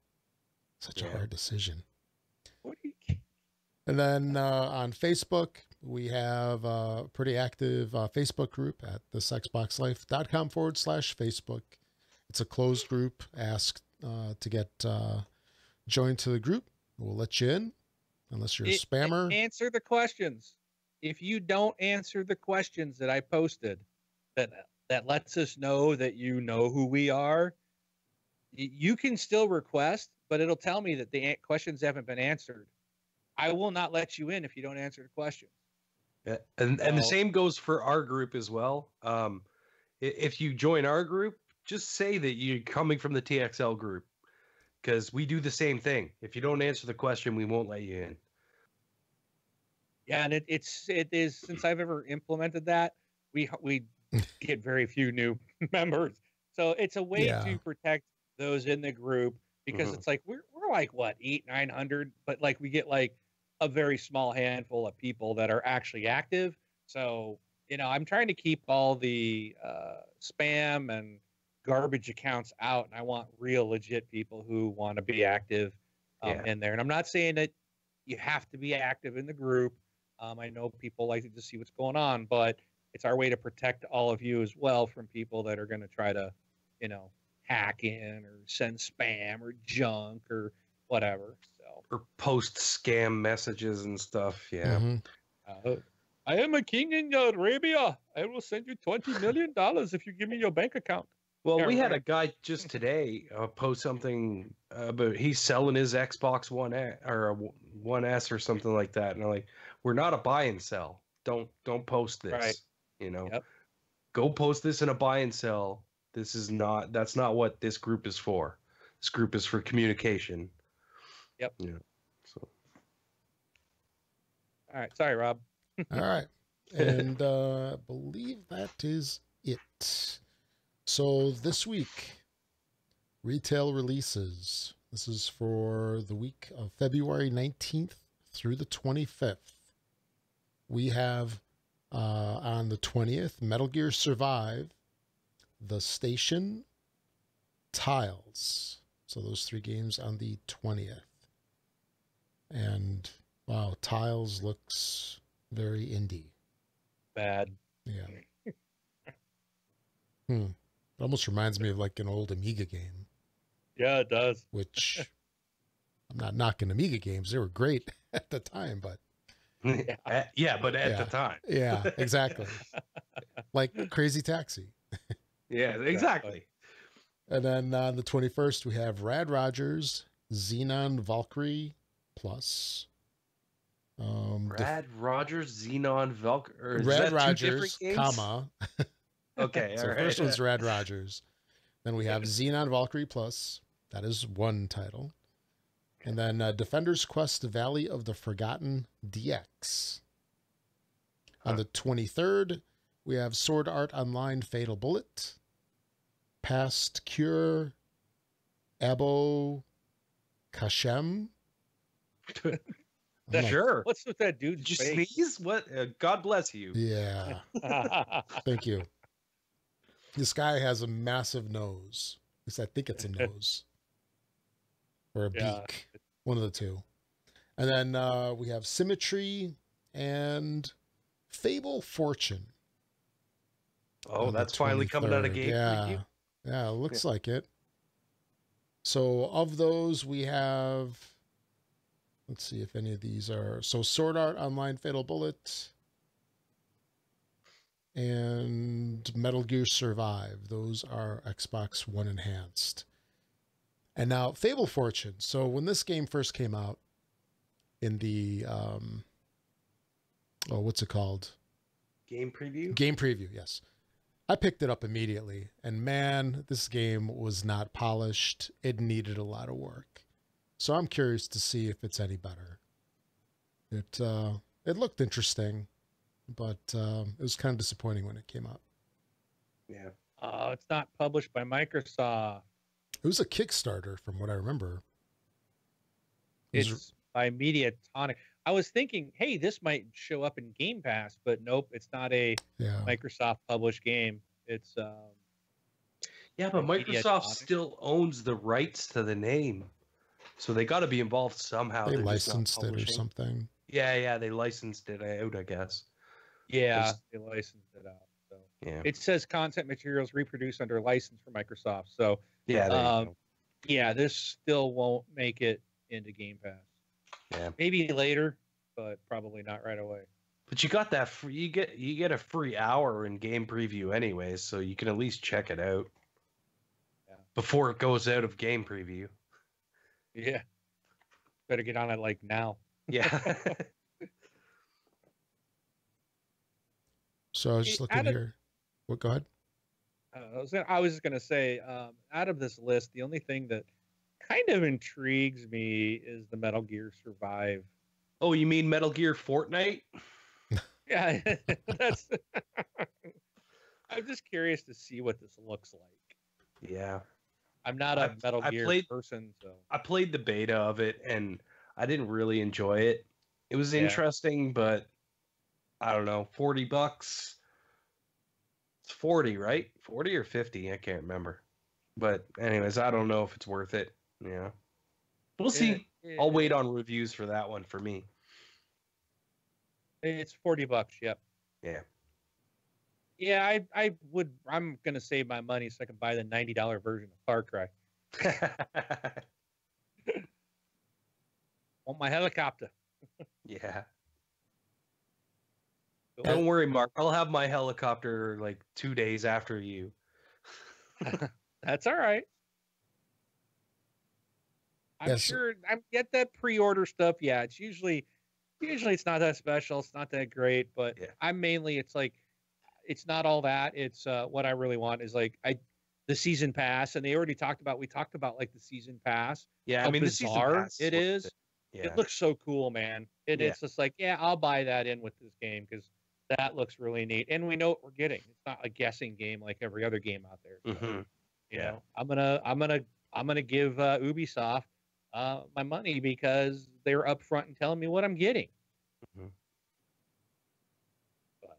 Speaker 1: Such a hard decision. And then on Facebook, we have a pretty active Facebook group at thisxboxlife.com/Facebook. It's a closed group. Ask to get joined to the group. We'll let you in, unless you're a spammer.
Speaker 2: Answer the questions. If you don't answer the questions that I posted, that lets us know that you know who we are, you can still request, but it'll tell me that the questions haven't been answered. I will not let you in if you don't answer the questions.
Speaker 3: Yeah, and the same goes for our group as well. If you join our group, just say that you're coming from the TXL group, because we do the same thing. If you don't answer the question, we won't let you in.
Speaker 2: Yeah, and it is since I've ever implemented that, we get very few new members. So it's a way to protect those in the group, because it's like we're like what 800-900, but like we get like a very small handful of people that are actually active. So I'm trying to keep all the spam and garbage accounts out, and I want real legit people who want to be active in there. And I'm not saying that you have to be active in the group. I know people like to just see what's going on, but it's our way to protect all of you as well from people that are going to try to, hack in or send spam or junk or whatever. So
Speaker 3: or post scam messages and stuff. Yeah.
Speaker 1: Mm-hmm.
Speaker 2: I am a king in Arabia. I will send you $20 million if you give me your bank account.
Speaker 3: Well, we had a guy just today post something about he's selling his Xbox One or One S or something like that, and I'm like, we're not a buy and sell. Don't post this.
Speaker 2: Right.
Speaker 3: Go post this in a buy and sell. That's not what this group is for. This group is for communication.
Speaker 2: Yep.
Speaker 3: Yeah. So.
Speaker 2: All right. Sorry, Rob.
Speaker 1: All right. And I believe that is it. So this week, retail releases. This is for the week of February 19th through the 25th. We have on the 20th, Metal Gear Survive, The Station, Tiles. So those 3 games on the 20th. And wow, Tiles looks very indie.
Speaker 2: Bad.
Speaker 1: Yeah. It almost reminds me of like an old Amiga game.
Speaker 2: Yeah, it does.
Speaker 1: Which I'm not knocking Amiga games. They were great at the time, but
Speaker 3: but at the time.
Speaker 1: Yeah, exactly. Like Crazy Taxi.
Speaker 3: Yeah, exactly.
Speaker 1: And then on the 21st, we have Rad Rogers, Xenon Valkyrie Plus.
Speaker 3: Rad Rogers, Xenon Valkyrie.
Speaker 1: Rad Rogers, comma.
Speaker 3: Okay,
Speaker 1: so
Speaker 3: all right.
Speaker 1: first one's Rad Rogers. Then we have Xenon Valkyrie Plus. That is one title. And then Defender's Quest Valley of the Forgotten DX. On the 23rd, we have Sword Art Online Fatal Bullet, Past Cure, Abo Kashem.
Speaker 3: Sure.
Speaker 2: What's with that dude?
Speaker 3: Did you sneeze? What? God bless you.
Speaker 1: Yeah. Thank you. This guy has a massive nose. At least I think it's a nose. Or a beak. One of the two. And then we have Symmetry and Fable Fortune.
Speaker 3: Oh, that's finally coming out of game.
Speaker 1: Yeah. Yeah, it looks like it. So of those we have, let's see if any of these are, so Sword Art Online Fatal Bullet and Metal Gear Survive. Those are Xbox One enhanced. And now Fable Fortune. So when this game first came out in the, what's it called?
Speaker 3: Game preview?
Speaker 1: Game preview, yes. I picked it up immediately, and man, this game was not polished. It needed a lot of work. So I'm curious to see if it's any better. It looked interesting, but it was kind of disappointing when it came out.
Speaker 3: Yeah.
Speaker 2: It's not published by Microsoft.
Speaker 1: It was a Kickstarter, from what I remember.
Speaker 2: It's by Mediatonic. I was thinking, hey, this might show up in Game Pass, but nope, it's not a Microsoft published game. It's
Speaker 3: but Microsoft still owns the rights to the name, so they got to be involved somehow.
Speaker 1: They licensed it or something.
Speaker 3: Yeah, they licensed it out, I guess.
Speaker 2: Yeah, they licensed it out. So
Speaker 3: yeah,
Speaker 2: it says content materials reproduced under license for Microsoft. So
Speaker 3: yeah,
Speaker 2: this still won't make it into Game Pass.
Speaker 3: Yeah,
Speaker 2: maybe later, but probably not right away.
Speaker 3: But you got that free, you get a free hour in game preview anyways, so you can at least check it out before it goes out of game preview.
Speaker 2: Yeah, better get on it like now.
Speaker 3: Yeah.
Speaker 1: So I was just looking here. Well, go ahead.
Speaker 2: I was just gonna say, out of this list, the only thing that kind of intrigues me is the Metal Gear Survive.
Speaker 3: Oh, you mean Metal Gear Fortnite?
Speaker 2: Yeah, that's. I'm just curious to see what this looks like.
Speaker 3: Yeah,
Speaker 2: I'm not a Metal Gear person, so
Speaker 3: I played the beta of it and I didn't really enjoy it. It was interesting, but I don't know, $40. It's 40, right? 40 or 50? I can't remember. But anyways, I don't know if it's worth it. Yeah, we'll see. I'll wait on reviews for that one for me.
Speaker 2: It's $40. Yep.
Speaker 3: Yeah.
Speaker 2: Yeah, I would. I'm gonna save my money so I can buy the $90 version of Far Cry. Want my helicopter?
Speaker 3: Yeah. Don't worry, Mark. I'll have my helicopter like 2 days after you.
Speaker 2: That's all right. I'm sure I get that pre-order stuff. Yeah, it's usually it's not that special. It's not that great, but I'm mainly, it's like, it's not all that. It's what I really want is like the season pass, and we talked about like the season pass.
Speaker 3: Yeah,
Speaker 2: I
Speaker 3: mean,
Speaker 2: the season pass it is.
Speaker 3: Yeah.
Speaker 2: It looks so cool, man. It's just like, I'll buy that in with this game because that looks really neat, and we know what we're getting. It's not a guessing game like every other game out there. So, you know, I'm gonna give Ubisoft my money because they're upfront and telling me what I'm getting.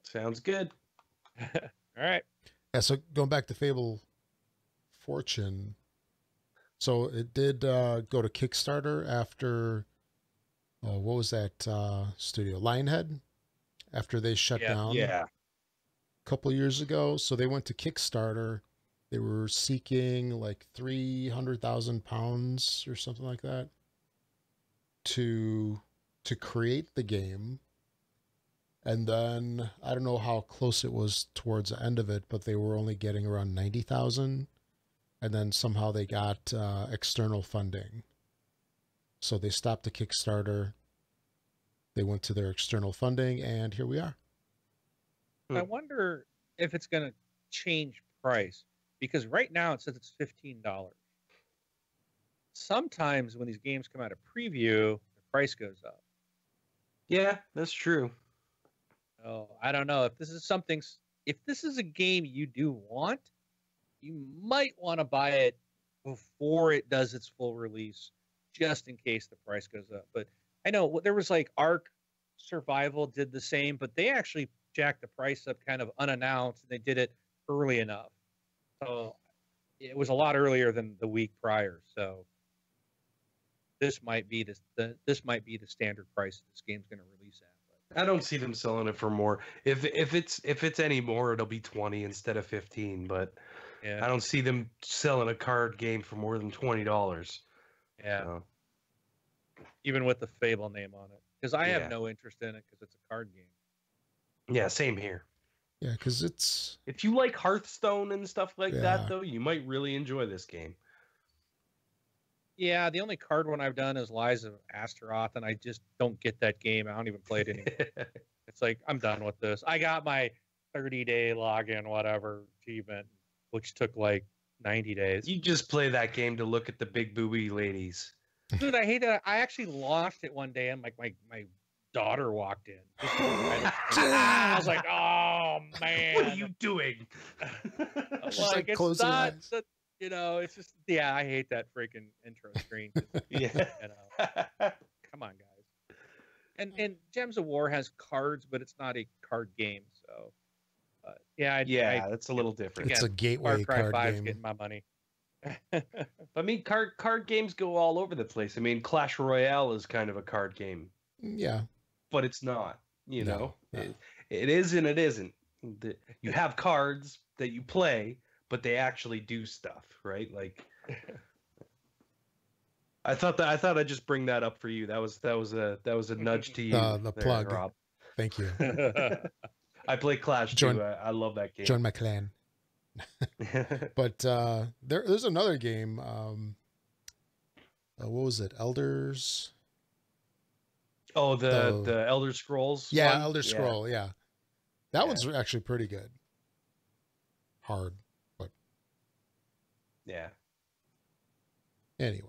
Speaker 3: Sounds good.
Speaker 2: All right.
Speaker 1: Yeah, so going back to Fable Fortune, so it did go to Kickstarter after, what was that studio? Lionhead? After they shut down a couple years ago. So they went to Kickstarter. They were seeking like £300,000 or something like that to create the game. And then I don't know how close it was towards the end of it, but they were only getting around 90,000. And then somehow they got external funding. So they stopped the Kickstarter. They went to their external funding, and here we are.
Speaker 2: I wonder if it's going to change price, because right now it says it's $15. Sometimes when these games come out of preview, the price goes up.
Speaker 3: Yeah, that's true.
Speaker 2: Oh, I don't know if this is something. If this is a game you do want, you might want to buy it before it does its full release, just in case the price goes up. But I know there was like Ark Survival did the same, but they actually jacked the price up kind of unannounced. They did it early enough, so it was a lot earlier than the week prior. So this might be the standard price this game's going to release at.
Speaker 3: I don't see them selling it for more. If it's any more, it'll be 20 instead of 15. But
Speaker 2: yeah,
Speaker 3: I don't see them selling a card game for more than $20.
Speaker 2: Yeah, even with the Fable name on it, because I have no interest in it because it's a card game.
Speaker 3: Yeah, same here.
Speaker 1: Yeah, because it's...
Speaker 3: If you like Hearthstone and stuff like that, though, you might really enjoy this game.
Speaker 2: Yeah, the only card one I've done is Lies of Astaroth, and I just don't get that game. I don't even play it anymore. It's like, I'm done with this. I got my 30-day login, whatever, achievement, which took like 90 days.
Speaker 3: You just play that game to look at the big booby ladies.
Speaker 2: Dude, I hate that. I actually launched it one day, and like my daughter walked in. I was like, oh, man.
Speaker 3: What are you doing?
Speaker 1: Just like closing eyes.
Speaker 2: It's just, I hate that freaking intro screen. Come on, guys. And Gems of War has cards, but it's not a card game. So, that's
Speaker 3: a little different.
Speaker 1: It's a gateway card game.
Speaker 2: Getting my money.
Speaker 3: I mean, card games go all over the place. I mean, Clash Royale is kind of a card game.
Speaker 1: Yeah.
Speaker 3: But it's not, you know. It is and it isn't. You have cards that you play, but they actually do stuff, right? Like, I thought I'd just bring that up for you. That was a nudge to you.
Speaker 1: The
Speaker 3: there,
Speaker 1: plug.
Speaker 3: Rob.
Speaker 1: Thank you.
Speaker 3: I play Clash too. I love that game.
Speaker 1: Join my clan. But there's another game. What was it? Elders.
Speaker 3: Oh, the Elder Scrolls.
Speaker 1: Yeah,
Speaker 3: one?
Speaker 1: Elder Scroll. Yeah, that one's actually pretty good. Hard, but anyway.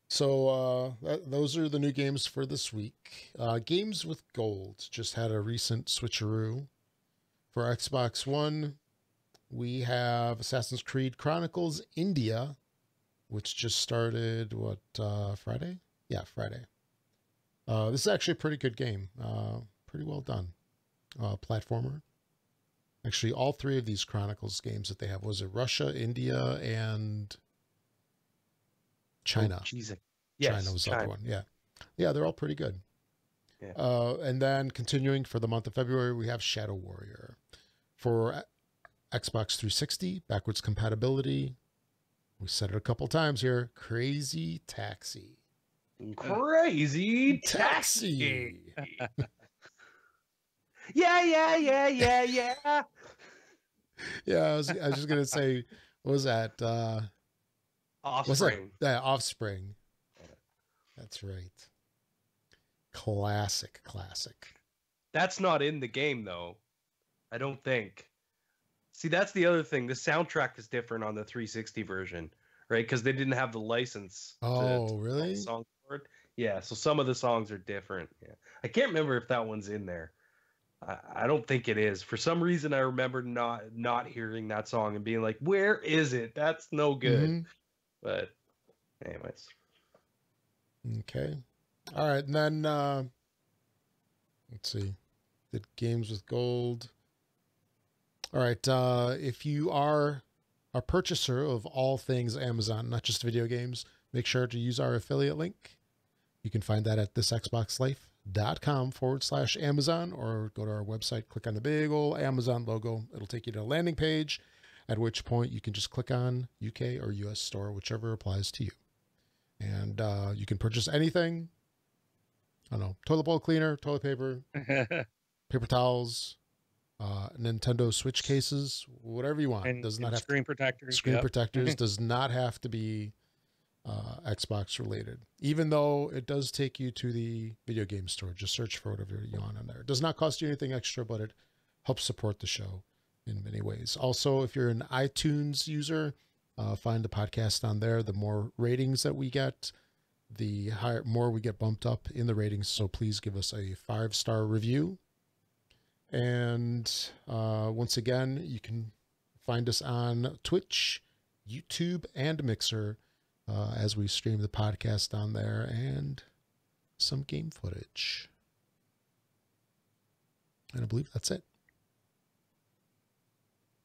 Speaker 1: So those are the new games for this week. Games with Gold just had a recent switcheroo. For Xbox One, we have Assassin's Creed Chronicles India, which just started, Friday? Yeah, Friday. This is actually a pretty good game. Pretty well done. Platformer. Actually, all three of these Chronicles games that they have, was it Russia, India, and China?
Speaker 3: Oh, Jesus.
Speaker 1: China was the other one. Yeah. Yeah, they're all pretty good. Yeah. And then continuing for the month of February, we have Shadow Warrior. For Xbox 360, backwards compatibility. We said it a couple times here. Crazy Taxi.
Speaker 3: Crazy Taxi. Yeah.
Speaker 1: Yeah, I was just gonna say, what was that?
Speaker 3: Offspring.
Speaker 1: Yeah, Offspring. That's right. Classic.
Speaker 3: That's not in the game though. I don't think. See, that's the other thing. The soundtrack is different on the 360 version, right? Because they didn't have the license.
Speaker 1: Oh, really?
Speaker 3: Song for it. Yeah, so some of the songs are different. Yeah, I can't remember if that one's in there. I don't think it is. For some reason, I remember not hearing that song and being like, "Where is it? That's no good."
Speaker 1: Mm-hmm.
Speaker 3: But Anyways.
Speaker 1: Okay. All right. And then, let's see. Did games with gold. All right. If you are a purchaser of all things Amazon, not just video games, make sure to use our affiliate link. You can find that at thisxboxlife.com/Amazon, or go to our website, click on the big old Amazon logo. It'll take you to a landing page, at which point you can just click on UK or US store, whichever applies to you. And you can purchase anything. I don't know, toilet bowl cleaner, toilet paper, paper towels, Nintendo Switch cases, whatever you want. Does not have
Speaker 2: screen protectors.
Speaker 1: Screen protectors does not have to be Xbox related, even though it does take you to the video game store. Just search for whatever you want on there. It does not cost you anything extra, but it helps support the show in many ways. Also, if you're an iTunes user, find the podcast on there. The more ratings that we get, the more we get bumped up in the ratings. So please give us a 5-star review. And once again, you can find us on Twitch, YouTube, and Mixer as we stream the podcast on there and some game footage. And I believe that's it.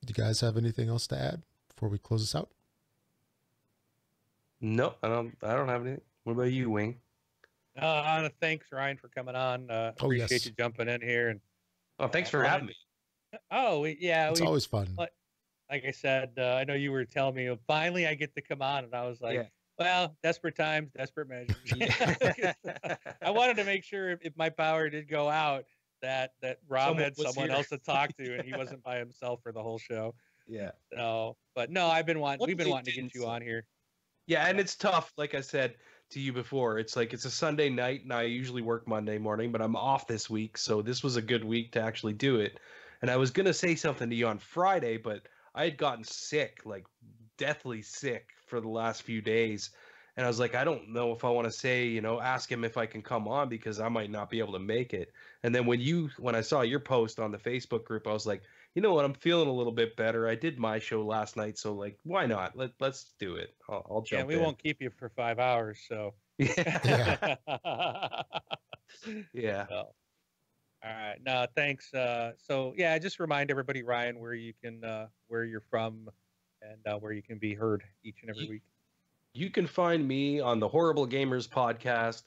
Speaker 1: Do you guys have anything else to add before we close this out?
Speaker 3: No, I don't have anything. What about you, Wing?
Speaker 2: Thanks, Ryan, for coming on. Appreciate you jumping in here. And
Speaker 3: thanks for having me.
Speaker 1: It's always fun.
Speaker 2: Like I said, I know you were telling me, finally I get to come on, and I was like, well, desperate times, desperate measures. I wanted to make sure if my power did go out, that Rob had someone else to talk to, and he wasn't by himself for the whole show.
Speaker 3: Yeah.
Speaker 2: So, but no, we've been wanting to get you on here.
Speaker 3: Yeah, and it's tough. Like I said to you before, it's like it's a Sunday night, and I usually work Monday morning, but I'm off this week, so this was a good week to actually do it. And I was gonna say something to you on Friday, but I had gotten sick, like deathly sick for the last few days. And I was like, I don't know if I want to say, ask him if I can come on because I might not be able to make it. And then when I saw your post on the Facebook group, I was like, you know what? I'm feeling a little bit better. I did my show last night. So like, why not? Let's do it. I'll jump in.
Speaker 2: Yeah, we won't keep you for 5 hours. So
Speaker 3: yeah. Yeah.
Speaker 2: So, all right. No, thanks. So yeah, just remind everybody, Ryan, where you can, where you're from, and where you can be heard each and every week.
Speaker 3: You can find me on the Horrible Gamers podcast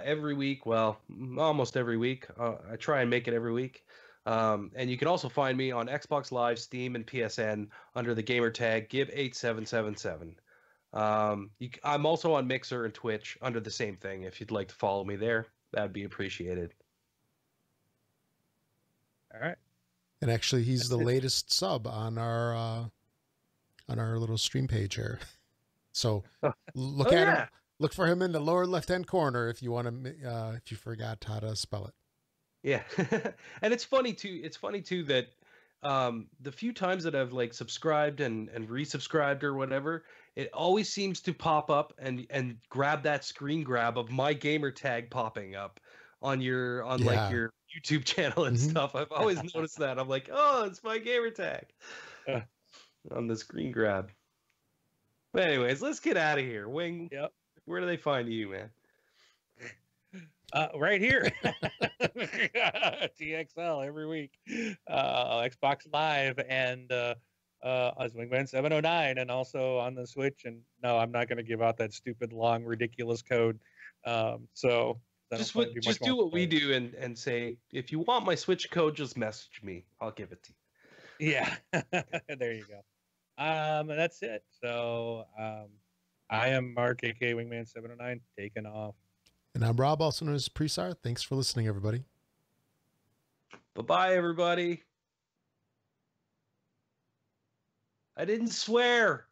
Speaker 3: every week. Well, almost every week. I try and make it every week. And you can also find me on Xbox Live, Steam, and PSN under the gamer tag Gib8777. I'm also on Mixer and Twitch under the same thing. If you'd like to follow me there, that'd be appreciated.
Speaker 2: All right.
Speaker 1: And actually, he's the latest sub on our little stream page here. So look at him. Look for him in the lower left-hand corner if you want to. If you forgot how to spell it.
Speaker 3: Yeah, and it's funny too. It's funny too that the few times that I've like subscribed and resubscribed or whatever, it always seems to pop up and grab that screen grab of my gamer tag popping up on like your YouTube channel and stuff. I've always noticed that. I'm like, oh, it's my gamer tag on the screen grab. But anyways, let's get out of here. Wing, where do they find you, man?
Speaker 2: Right here. TXL every week. Xbox Live and as Wingman 709 and also on the Switch. And no, I'm not going to give out that stupid, long, ridiculous code. So
Speaker 3: just do what we do and say, if you want my Switch code, just message me. I'll give it to you.
Speaker 2: Yeah. There you go. That's it. So I am Mark, aka Wingman 709, taking off.
Speaker 1: And I'm Rob, also known as Presar. Thanks for listening, everybody.
Speaker 3: Bye-bye, everybody. I didn't swear.